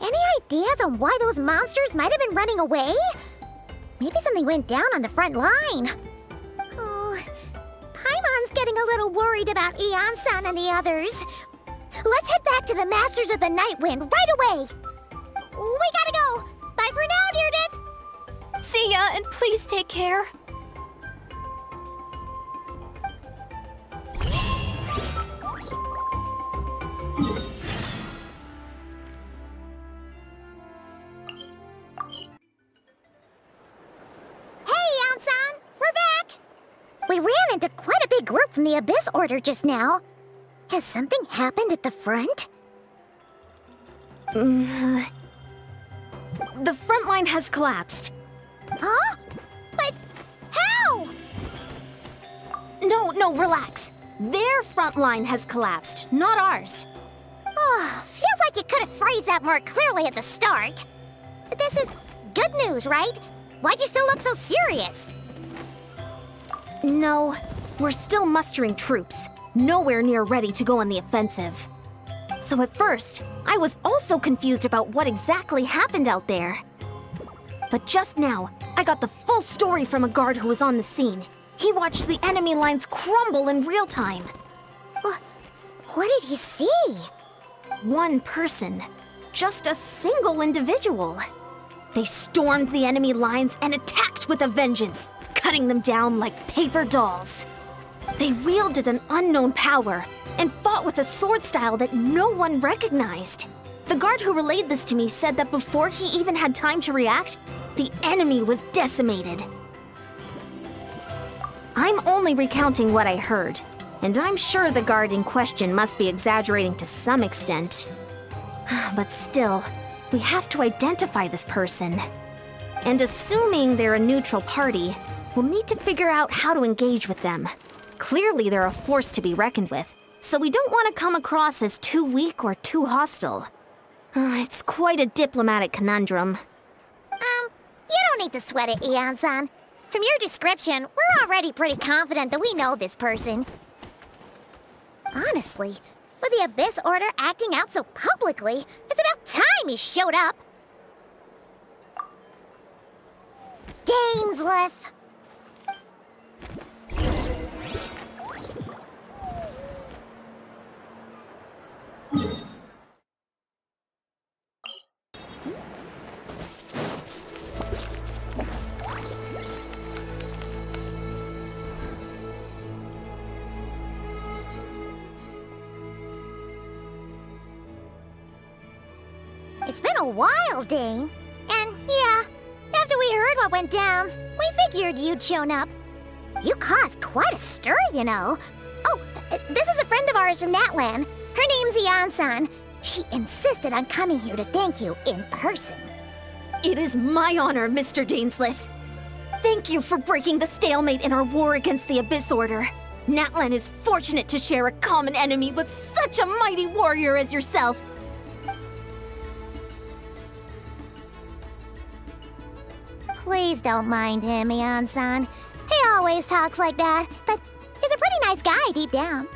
Speaker 3: any ideas on why those monsters might have been running away? Maybe something went down on the front line. Oh, Paimon's getting a little worried about Eon-san and the others. Let's head back to the Masters of the Night Wind right away. We gotta go. Bye for now, Deirdre.
Speaker 7: See ya, and please take care.
Speaker 3: We ran into quite a big group from the Abyss Order just now. Has something happened at the front?
Speaker 2: The front line has collapsed.
Speaker 3: Huh? But how?
Speaker 2: No, relax. Their front line has collapsed, not ours.
Speaker 3: Oh, feels like you could have phrased that more clearly at the start. But this is good news, right? Why'd you still look so serious?
Speaker 2: No, we're still mustering troops, nowhere near ready to go on the offensive. So at first, I was also confused about what exactly happened out there. But just now, I got the full story from a guard who was on the scene. He watched the enemy lines crumble in real time.
Speaker 3: What did he see?
Speaker 2: One person. Just a single individual. They stormed the enemy lines and attacked with a vengeance, cutting them down like paper dolls. They wielded an unknown power and fought with a sword style that no one recognized. The guard who relayed this to me said that before he even had time to react, the enemy was decimated. I'm only recounting what I heard, and I'm sure the guard in question must be exaggerating to some extent. But still, we have to identify this person. And assuming they're a neutral party, we'll need to figure out how to engage with them. Clearly they're a force to be reckoned with, so we don't want to come across as too weak or too hostile. It's quite a diplomatic conundrum.
Speaker 3: You don't need to sweat it, Eon-san. From your description, we're already pretty confident that we know this person. Honestly, with the Abyss Order acting out so publicly, it's about time he showed up. Dainsleif! It's been a while, Dane. And yeah, after we heard what went down, we figured you'd shown up. You caused quite a stir, you know. Oh, this is a friend of ours from Natlan. Her name's Ian-san. She insisted on coming here to thank you in person.
Speaker 2: It is my honor, Mr. Dainsleif. Thank you for breaking the stalemate in our war against the Abyss Order. Natlan is fortunate to share a common enemy with such a mighty warrior as yourself.
Speaker 3: Please don't mind him, Ian-san. He always talks like that, but he's a pretty nice guy deep down.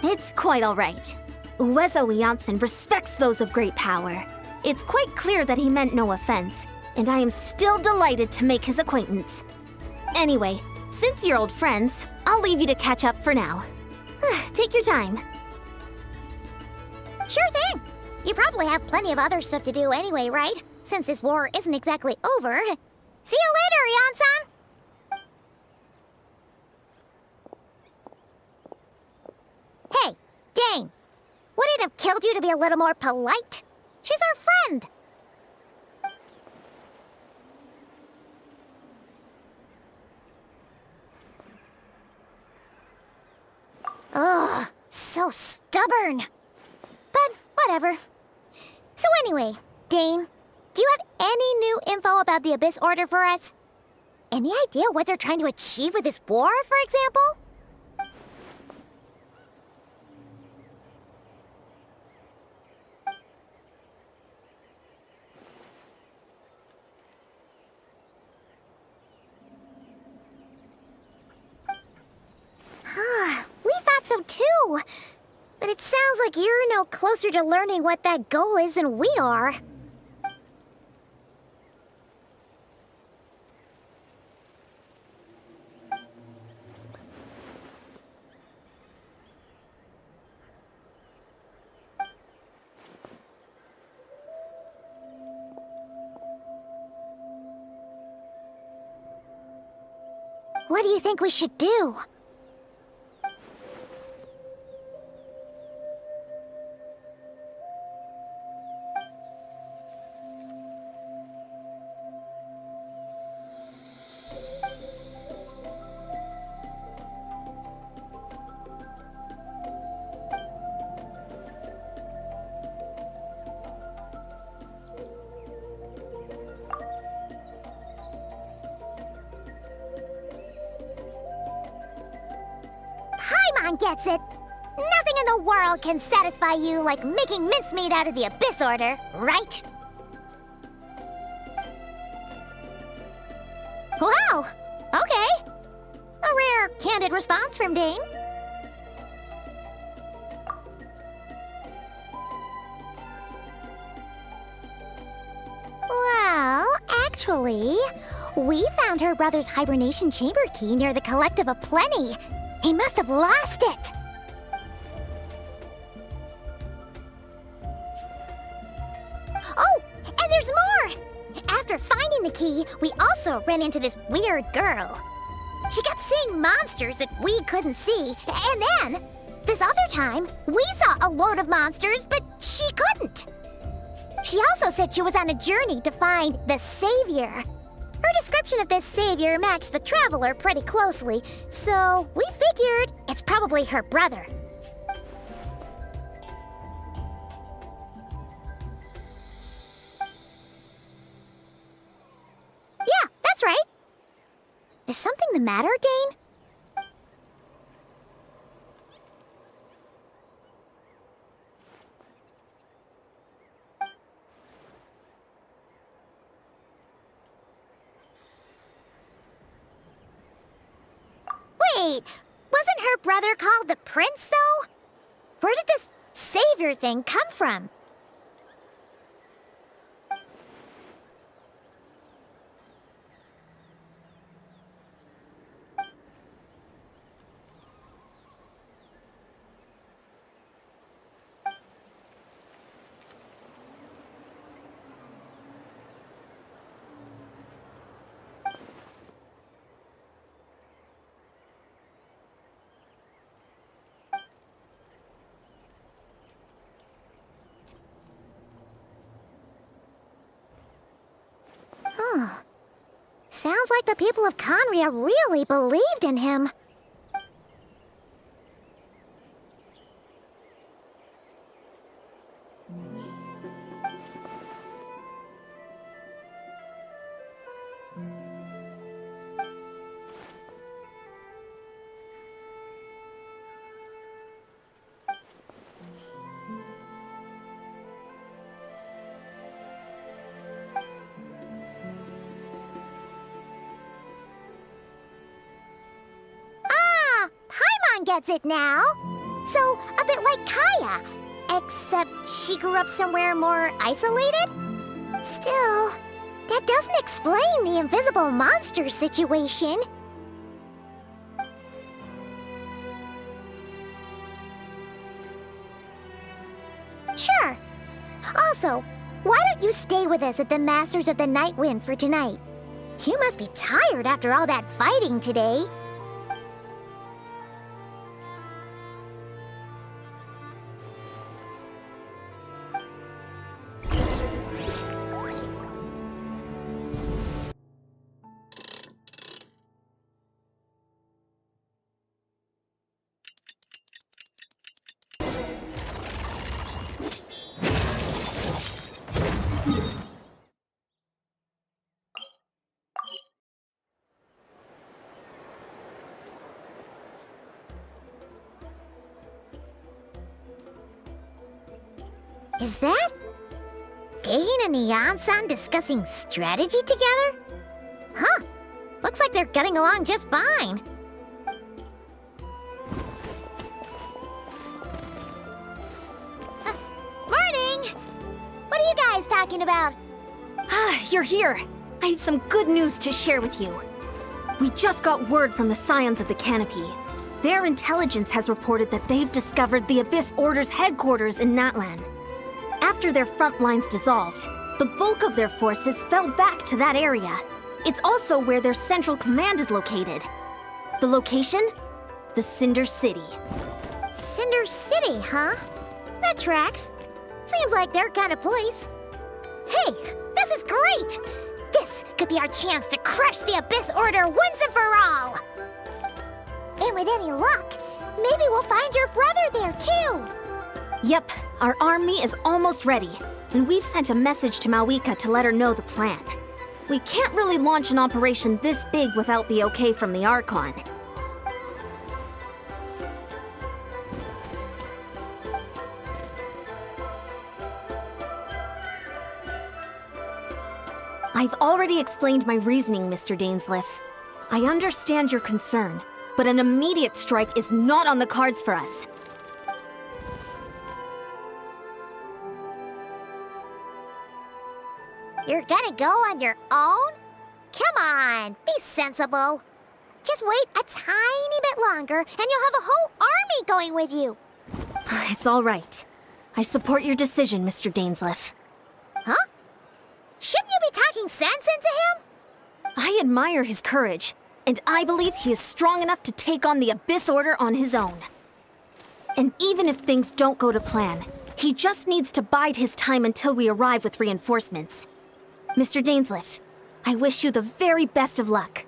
Speaker 2: It's quite all right. Uezo Janssen respects those of great power. It's quite clear that he meant no offense, and I am still delighted to make his acquaintance. Anyway, since you're old friends, I'll leave you to catch up for now. Take your time.
Speaker 3: Sure thing. You probably have plenty of other stuff to do anyway, right? Since this war isn't exactly over. See you later, Ian-san! Hey, Dane. Would it have killed you to be a little more polite? She's our friend. Ugh, so stubborn. But whatever. So anyway, Dane, do you have any new info about the Abyss Order for us? Any idea what they're trying to achieve with this war, for example? We thought so too. But it sounds like you're no closer to learning what that goal is than we are. What do you think we should do? Paimon gets it. Nothing in the world can satisfy you like making mincemeat out of the Abyss Order, right? Wow, okay. A rare, candid response from Dane. Well, actually, we found her brother's hibernation chamber key near the Collective of Plenty. He must have lost it. Oh, and there's more! After finding the key, we also ran into this weird girl. She kept seeing monsters that we couldn't see, and then, this other time, we saw a load of monsters, but she couldn't. She also said she was on a journey to find the Savior. Her description of this savior matched the Traveler pretty closely, so we figured it's probably her brother. Yeah, that's right. Is something the matter, Dane? Wait, wasn't her brother called the Prince, though? Where did this savior thing come from? like the people of Conria really believed in him. Gets it now. So, a bit like Kaya, except she grew up somewhere more isolated? Still, that doesn't explain the invisible monster situation. Sure. Also, why don't you stay with us at the Masters of the Night Wind for tonight? You must be tired after all that fighting today. Is that Dane and Eon-san discussing strategy together? Huh. Looks like they're getting along just fine. Morning! What are you guys talking about?
Speaker 2: Ah, you're here. I have some good news to share with you. We just got word from the Scions of the Canopy. Their intelligence has reported that they've discovered the Abyss Order's headquarters in Natlan. After their front lines dissolved, the bulk of their forces fell back to that area. It's also where their central command is located. The location? The Cinder City.
Speaker 3: Cinder City, huh? That tracks. Seems like their kind of place. Hey, this is great! This could be our chance to crush the Abyss Order once and for all! And with any luck, maybe we'll find your brother there too!
Speaker 2: Yep, our army is almost ready, and we've sent a message to Mawika to let her know the plan. We can't really launch an operation this big without the okay from the Archon. I've already explained my reasoning, Mr. Dainsleif. I understand your concern, but an immediate strike is not on the cards for us.
Speaker 3: You're gonna go on your own? Come on, be sensible. Just wait a tiny bit longer and you'll have a whole army going with you.
Speaker 2: It's all right. I support your decision, Mr. Dainsleif.
Speaker 3: Huh? Shouldn't you be talking sense into him?
Speaker 2: I admire his courage, and I believe he is strong enough to take on the Abyss Order on his own. And even if things don't go to plan, he just needs to bide his time until we arrive with reinforcements. Mr. Dainsleif, I wish you the very best of luck.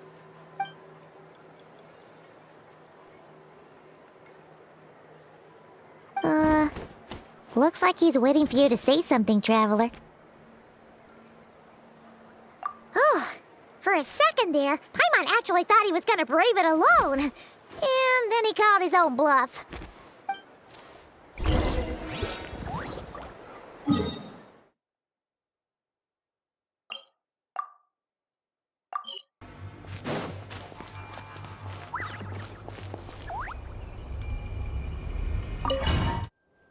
Speaker 3: Looks like he's waiting for you to say something, Traveler. Oh, for a second there, Paimon actually thought he was gonna brave it alone. And then he called his own bluff.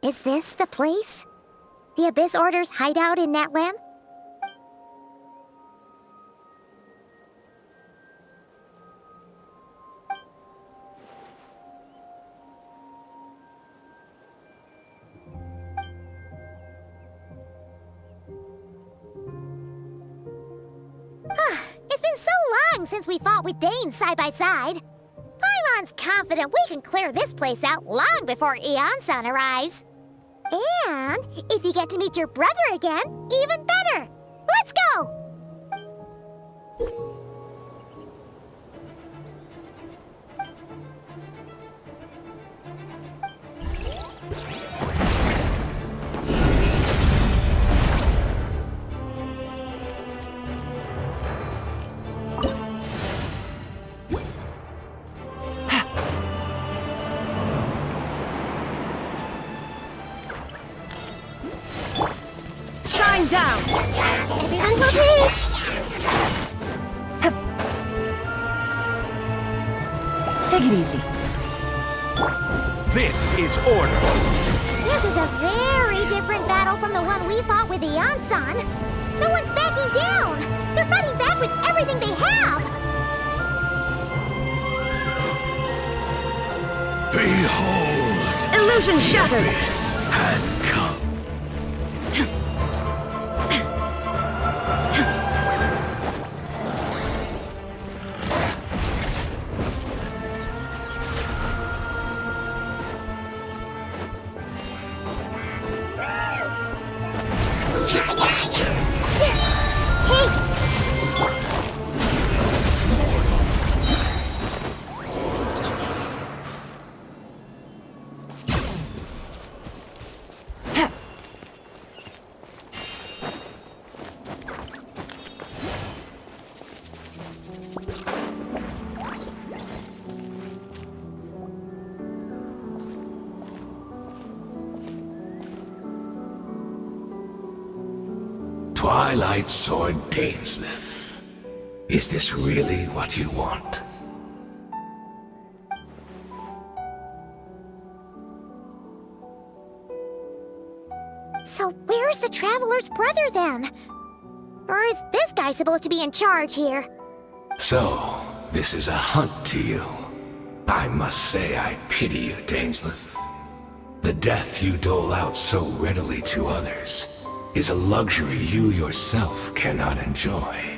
Speaker 3: Is this the place? The Abyss Order's hideout in Natlan? It's been so long since we fought with Dane side by side. Paimon's confident we can clear this place out long before Eon-san arrives. And if you get to meet your brother again, even better. Let's go!
Speaker 10: This is order.
Speaker 3: This is a very different battle from the one we fought with the Ansan. No one's backing down. They're fighting back with everything they have.
Speaker 10: Behold!
Speaker 3: Illusion shattered.
Speaker 10: Has come. Twilight Sword Dainsleif. Is this really what you want?
Speaker 3: So where's the Traveler's brother then? Or is this guy supposed to be in charge here?
Speaker 10: So, this is a hunt to you. I must say I pity you, Dainsleif. The death you dole out so readily to others is a luxury you yourself cannot enjoy.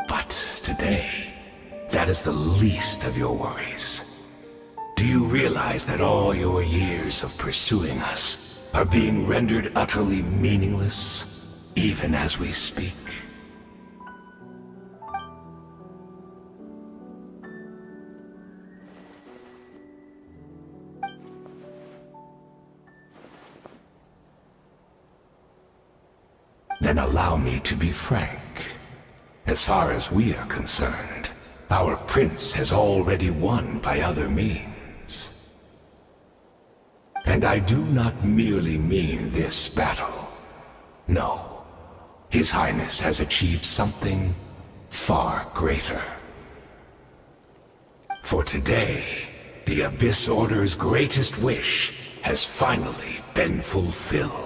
Speaker 10: But today, that is the least of your worries. Do you realize that all your years of pursuing us are being rendered utterly meaningless, even as we speak? Then allow me to be frank. As far as we are concerned, our prince has already won by other means. And I do not merely mean this battle. No. His Highness has achieved something far greater. For today, the Abyss Order's greatest wish has finally been fulfilled.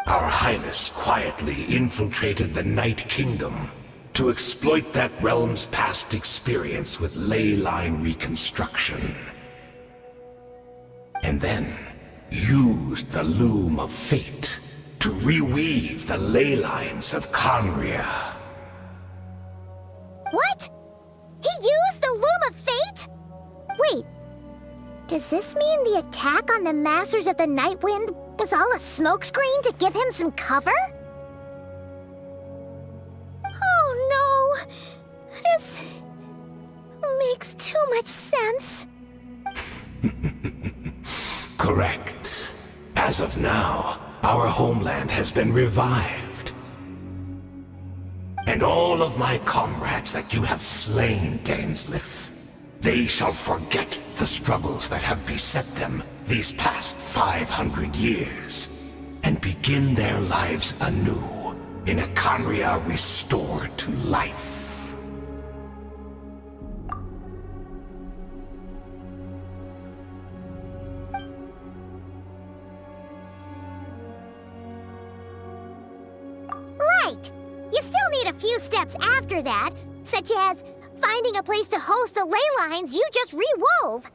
Speaker 10: Our Highness quietly infiltrated the Night Kingdom to exploit that realm's past experience with ley line reconstruction. And then used the Loom of Fate to reweave the ley lines of Conria.
Speaker 3: What? He used the Loom of Fate? Wait, does this mean the attack on the Masters of the Nightwind was all a smokescreen to give him some cover? Oh no! This makes too much sense.
Speaker 10: Correct. As of now, our homeland has been revived. And all of my comrades that you have slain, Dainsleif, they shall forget the struggles that have beset them these past 500 years, and begin their lives anew in a Conria restored to life.
Speaker 3: Right! You still need a few steps after that, such as finding a place to host the ley lines you just re-wove.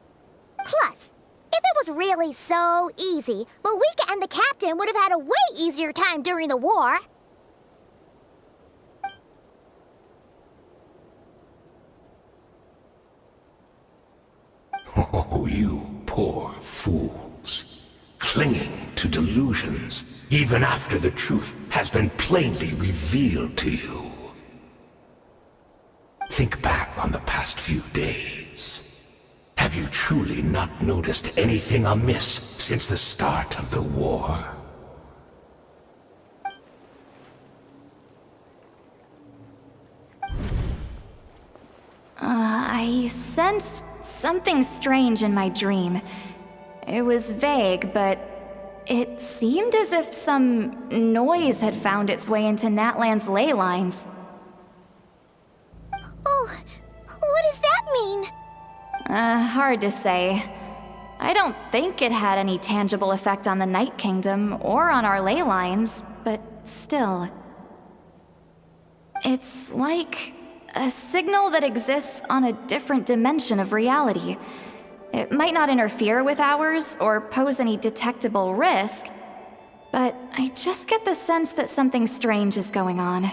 Speaker 3: Plus, if it was really so easy, Moika and the captain would have had a way easier time during the war.
Speaker 10: Oh, you poor fools. Clinging to delusions, even after the truth has been plainly revealed to you. Think back on the past few days. Have you truly not noticed anything amiss since the start of the war?
Speaker 5: I sensed something strange in my dream. It was vague, but it seemed as if some noise had found its way into Natlan's ley lines.
Speaker 3: What does that mean?
Speaker 5: Hard to say. I don't think it had any tangible effect on the Night Kingdom or on our ley lines, but still. It's like a signal that exists on a different dimension of reality. It might not interfere with ours or pose any detectable risk, but I just get the sense that something strange is going on.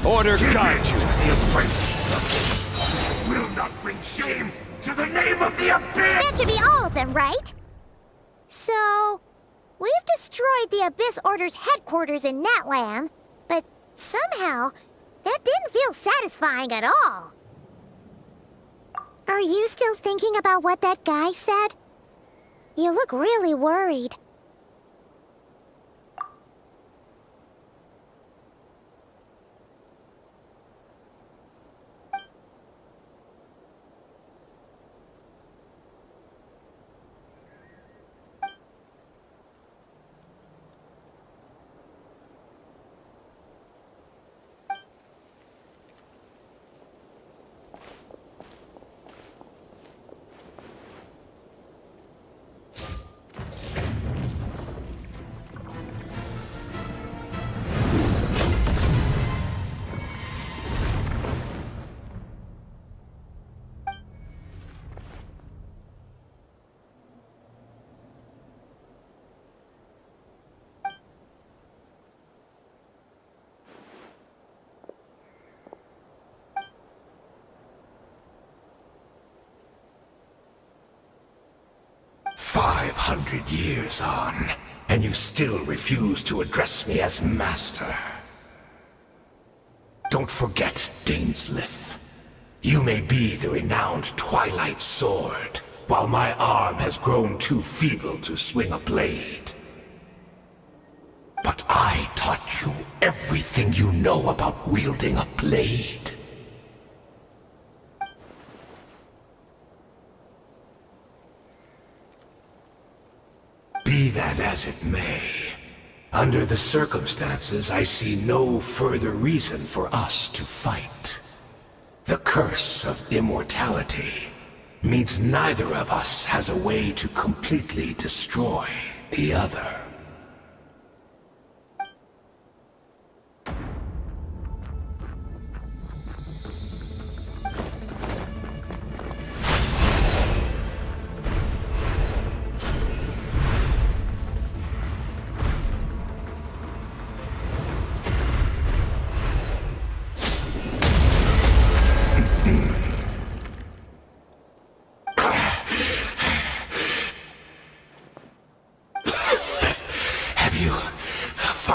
Speaker 10: Order guide you. The apprentice will not bring shame to the name of the Abyss!
Speaker 3: That should be all of them, right? So, we've destroyed the Abyss Order's headquarters in Natlan, but somehow, that didn't feel satisfying at all. Are you still thinking about what that guy said? You look really worried.
Speaker 10: "500 years on, and you still refuse to address me as Master. Don't forget, Dainsleif. You may be the renowned Twilight Sword, while my arm has grown too feeble to swing a blade. But I taught you everything you know about wielding a blade. Be that as it may, under the circumstances, I see no further reason for us to fight. The curse of immortality means neither of us has a way to completely destroy the other.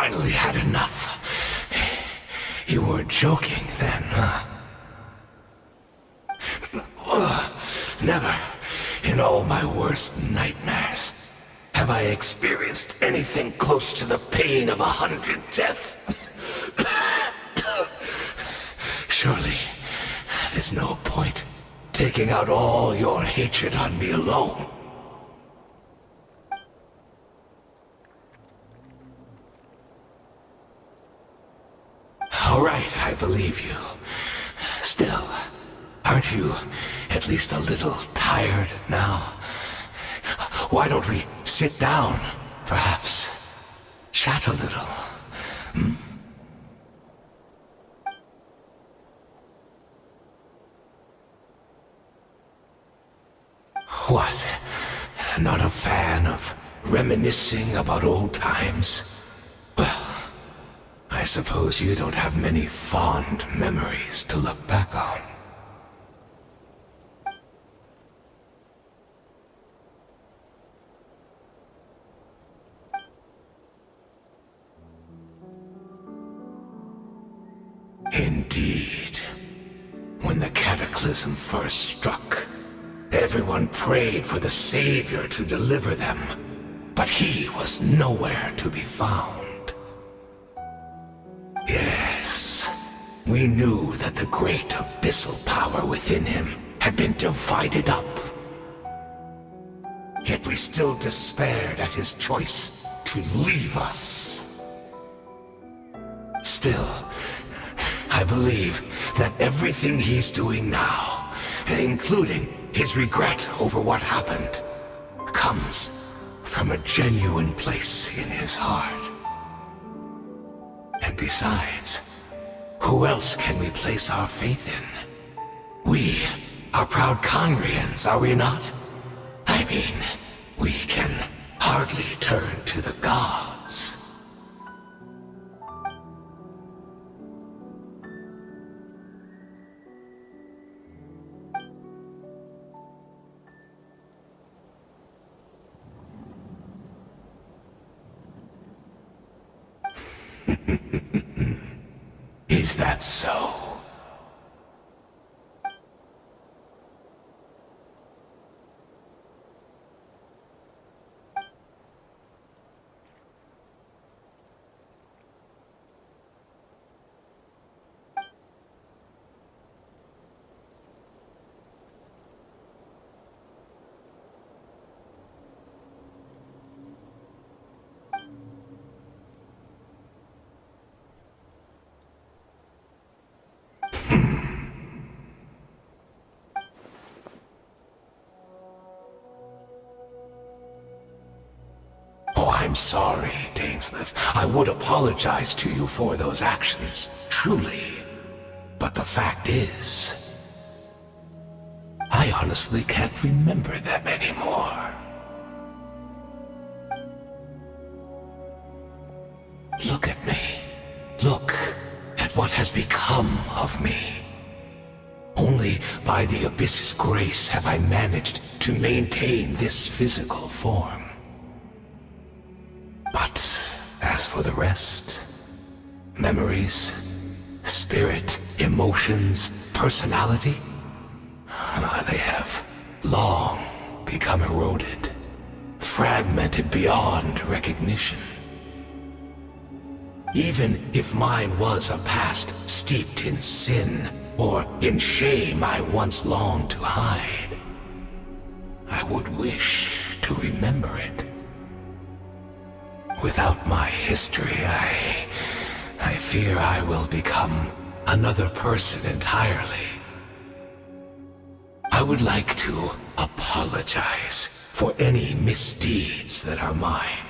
Speaker 10: Finally had enough. You weren't joking then, huh? Never, in all my worst nightmares, have I experienced anything close to the pain of 100 deaths. Surely, there's no point taking out all your hatred on me alone. All right, I believe you. Still, aren't you at least a little tired now? Why don't we sit down, perhaps? Chat a little. What? Not a fan of reminiscing about old times? Well, I suppose you don't have many fond memories to look back on. Indeed. When the cataclysm first struck, everyone prayed for the Savior to deliver them, but he was nowhere to be found. Yes, we knew that the great abyssal power within him had been divided up. Yet we still despaired at his choice to leave us. Still, I believe that everything he's doing now, including his regret over what happened, comes from a genuine place in his heart. And besides, who else can we place our faith in? We are proud Conrians, are we not? I mean, we can hardly turn to the gods. Is that so? I'm sorry, Dainsleif. I would apologize to you for those actions, truly. But the fact is, I honestly can't remember them anymore. Look at me. Look at what has become of me. Only by the Abyss's grace have I managed to maintain this physical form. But as for the rest, memories, spirit, emotions, personality, they have long become eroded, fragmented beyond recognition. Even if mine was a past steeped in sin or in shame I once longed to hide, I would wish to remember it. Without my history, I fear I will become another person entirely. I would like to apologize for any misdeeds that are mine.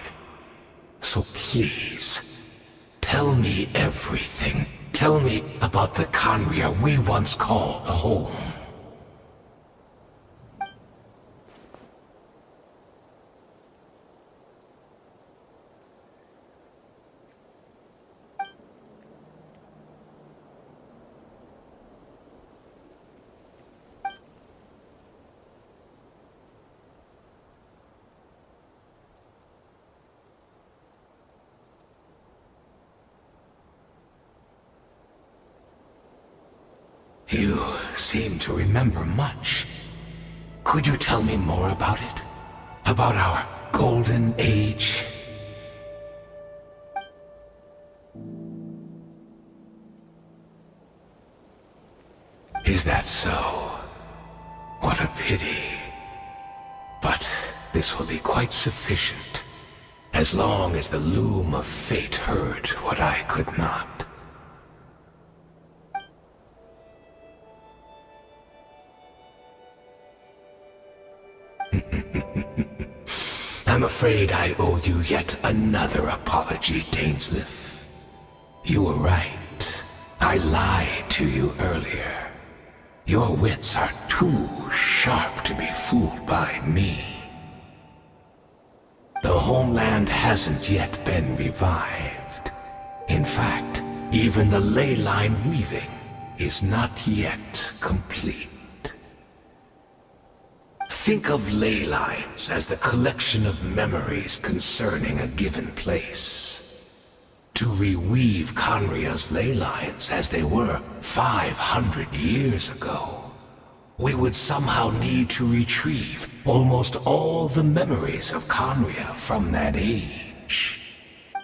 Speaker 10: So please, tell me everything. Tell me about the Khaenri'ah we once called home. You seem to remember much. Could you tell me more about it? About our golden age? Is that so? What a pity. But this will be quite sufficient, as long as the loom of fate heard what I could not. I'm afraid I owe you yet another apology, Dainslif. You were right. I lied to you earlier. Your wits are too sharp to be fooled by me. The homeland hasn't yet been revived. In fact, even the ley line weaving is not yet complete. Think of ley lines as the collection of memories concerning a given place. To reweave Conria's ley lines as they were 500 years ago, we would somehow need to retrieve almost all the memories of Conria from that age.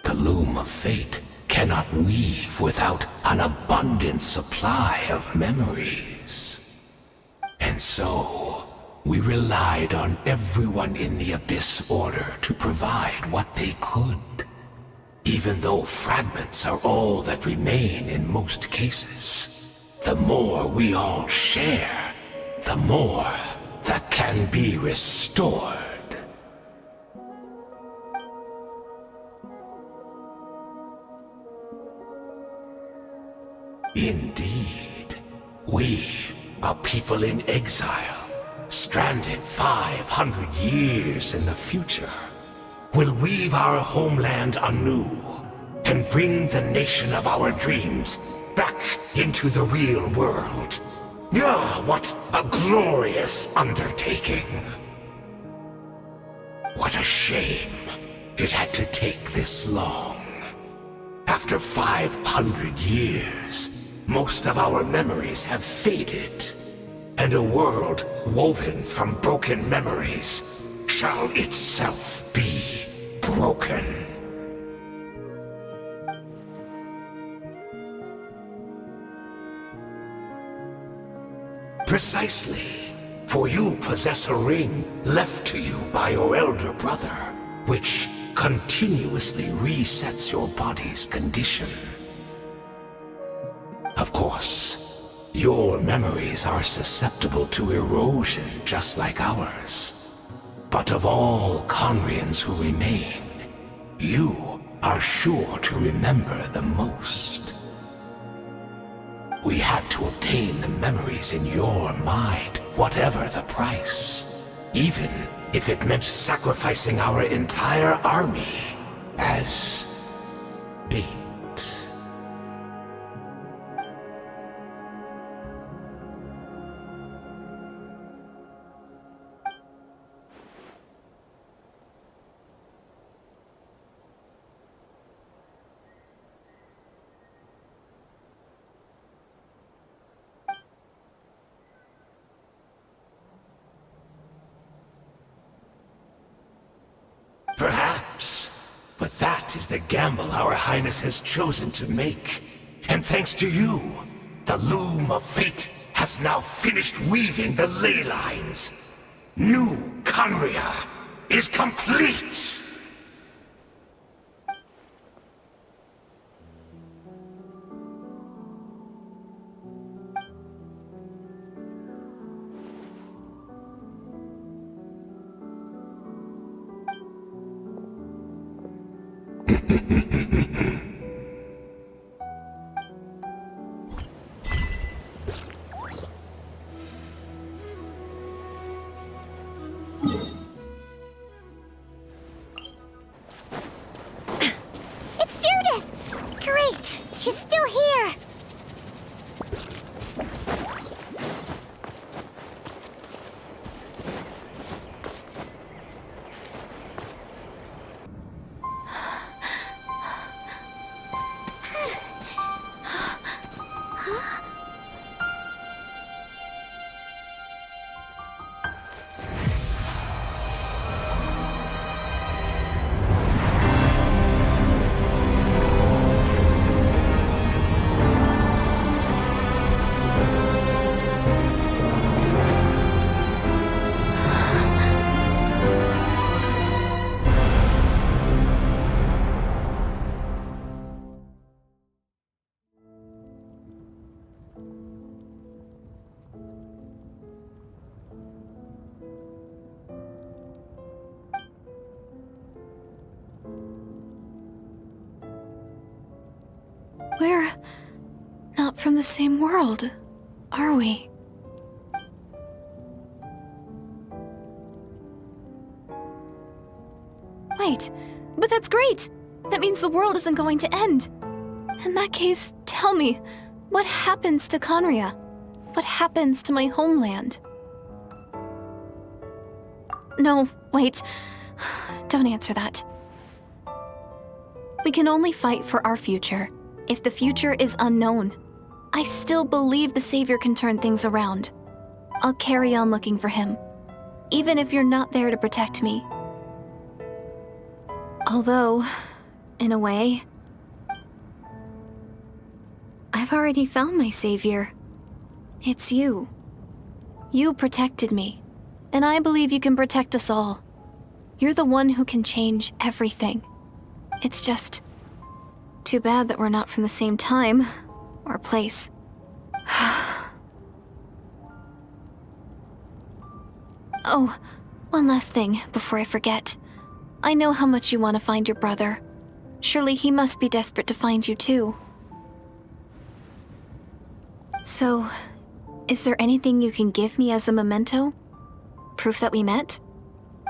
Speaker 10: The loom of fate cannot weave without an abundant supply of memories. And so, we relied on everyone in the Abyss Order to provide what they could. Even though fragments are all that remain in most cases, the more we all share, the more that can be restored. Indeed, we, a people in exile, stranded 500 years in the future, will weave our homeland anew and bring the nation of our dreams back into the real world. Ah, what a glorious undertaking! What a shame it had to take this long. After 500 years, most of our memories have faded. And a world woven from broken memories shall itself be broken. Precisely, for you possess a ring left to you by your elder brother, which continuously resets your body's condition. Of course, your memories are susceptible to erosion just like ours. But of all Conrians who remain, you are sure to remember the most. We had to obtain the memories in your mind, whatever the price. Even if it meant sacrificing our entire army as bait. Perhaps, but that is the gamble our Highness has chosen to make. And thanks to you, the loom of fate has now finished weaving the ley lines. New Conria is complete!
Speaker 3: It's Judith! Great! She's still here!
Speaker 7: We're not from the same world, are we? Wait, but that's great! That means the world isn't going to end. In that case, tell me, what happens to Conria? What happens to my homeland? No, wait. Don't answer that. We can only fight for our future. If the future is unknown, I still believe the Savior can turn things around. I'll carry on looking for him, even if you're not there to protect me. Although, in a way, I've already found my savior. It's you. You protected me, and I believe you can protect us all. You're the one who can change everything. It's just too bad that we're not from the same time or place. Oh, one last thing before I forget. I know how much you want to find your brother. Surely he must be desperate to find you too. So, is there anything you can give me as a memento? Proof that we met?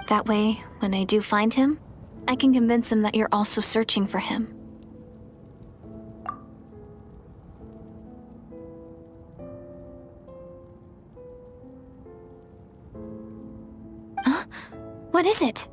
Speaker 7: That way, when I do find him, I can convince him that you're also searching for him. Huh? What is it?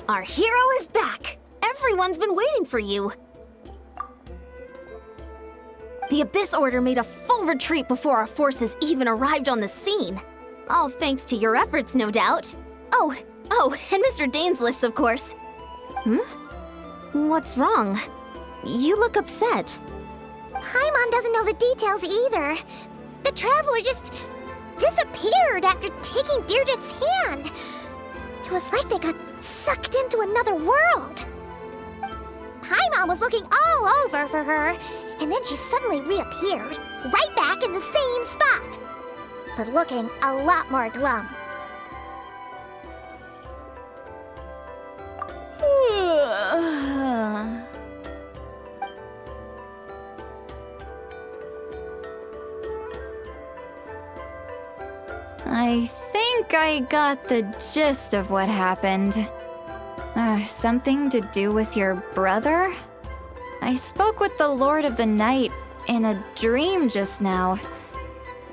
Speaker 2: Our hero is back! Everyone's been waiting for you! The Abyss Order made a full retreat before our forces even arrived on the scene. All thanks to your efforts, no doubt. Oh, and Mr. Dainsliff's, of course. What's wrong? You look upset.
Speaker 3: Paimon doesn't know the details either. The Traveler just disappeared after taking Deirdre's hand. It was like they got sucked into another world. Paimon was looking all over for her, and then she suddenly reappeared, right back in the same spot, but looking a lot more glum.
Speaker 5: I think I got the gist of what happened. Something to do with your brother? I spoke with the Lord of the Night in a dream just now,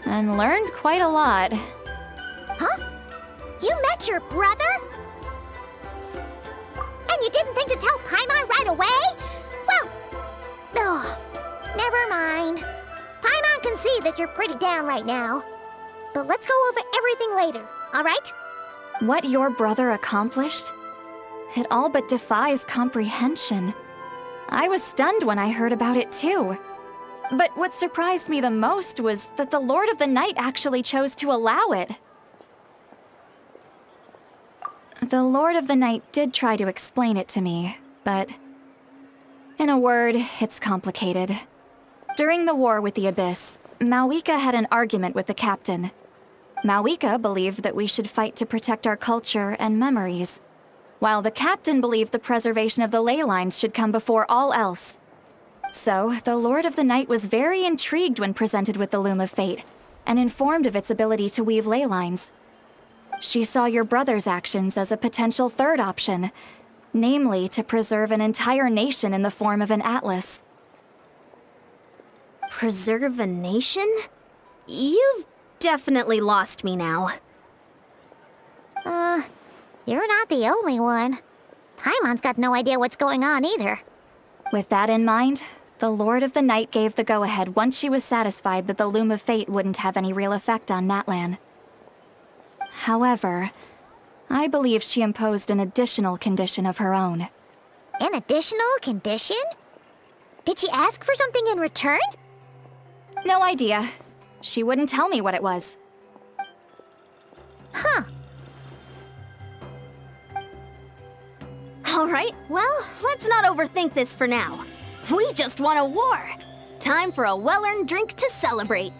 Speaker 5: and learned quite a lot.
Speaker 3: Huh? You met your brother? And you didn't think to tell Paimon right away? Well, never mind. Paimon can see that you're pretty down right now. But let's go over everything later, all right?
Speaker 5: What your brother accomplished? It all but defies comprehension. I was stunned when I heard about it too. But what surprised me the most was that the Lord of the Night actually chose to allow it. The Lord of the Night did try to explain it to me, but in a word, it's complicated. During the war with the Abyss, Mawika had an argument with the captain. Mawika believed that we should fight to protect our culture and memories, while the captain believed the preservation of the ley lines should come before all else. So, the Lord of the Night was very intrigued when presented with the Loom of Fate, and informed of its ability to weave ley lines. She saw your brother's actions as a potential third option, namely to preserve an entire nation in the form of an atlas.
Speaker 2: Preserve a nation? You've definitely lost me now.
Speaker 3: You're not the only one. Paimon's got no idea what's going on either.
Speaker 5: With that in mind, the Lord of the Night gave the go-ahead once she was satisfied that the Loom of Fate wouldn't have any real effect on Natlan. However, I believe she imposed an additional condition of her own.
Speaker 3: An additional condition? Did she ask for something in return?
Speaker 5: No idea. She wouldn't tell me what it was.
Speaker 3: Huh.
Speaker 2: All right, well, let's not overthink this for now. We just won a war. Time for a well-earned drink to celebrate.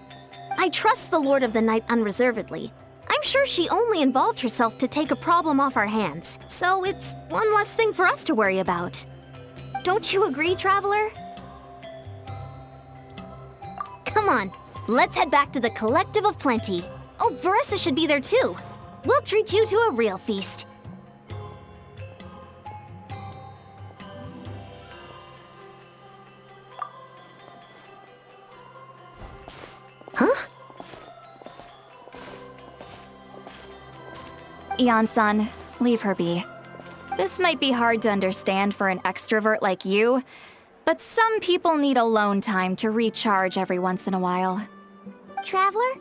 Speaker 2: I trust the Lord of the Night unreservedly. I'm sure she only involved herself to take a problem off our hands, so it's one less thing for us to worry about. Don't you agree, Traveler? Come on, let's head back to the Collective of Plenty. Oh, Varessa should be there too. We'll treat you to a real feast. Huh?
Speaker 5: Ian-san, leave her be. This might be hard to understand for an extrovert like you, but some people need alone time to recharge every once in a while.
Speaker 3: Traveler?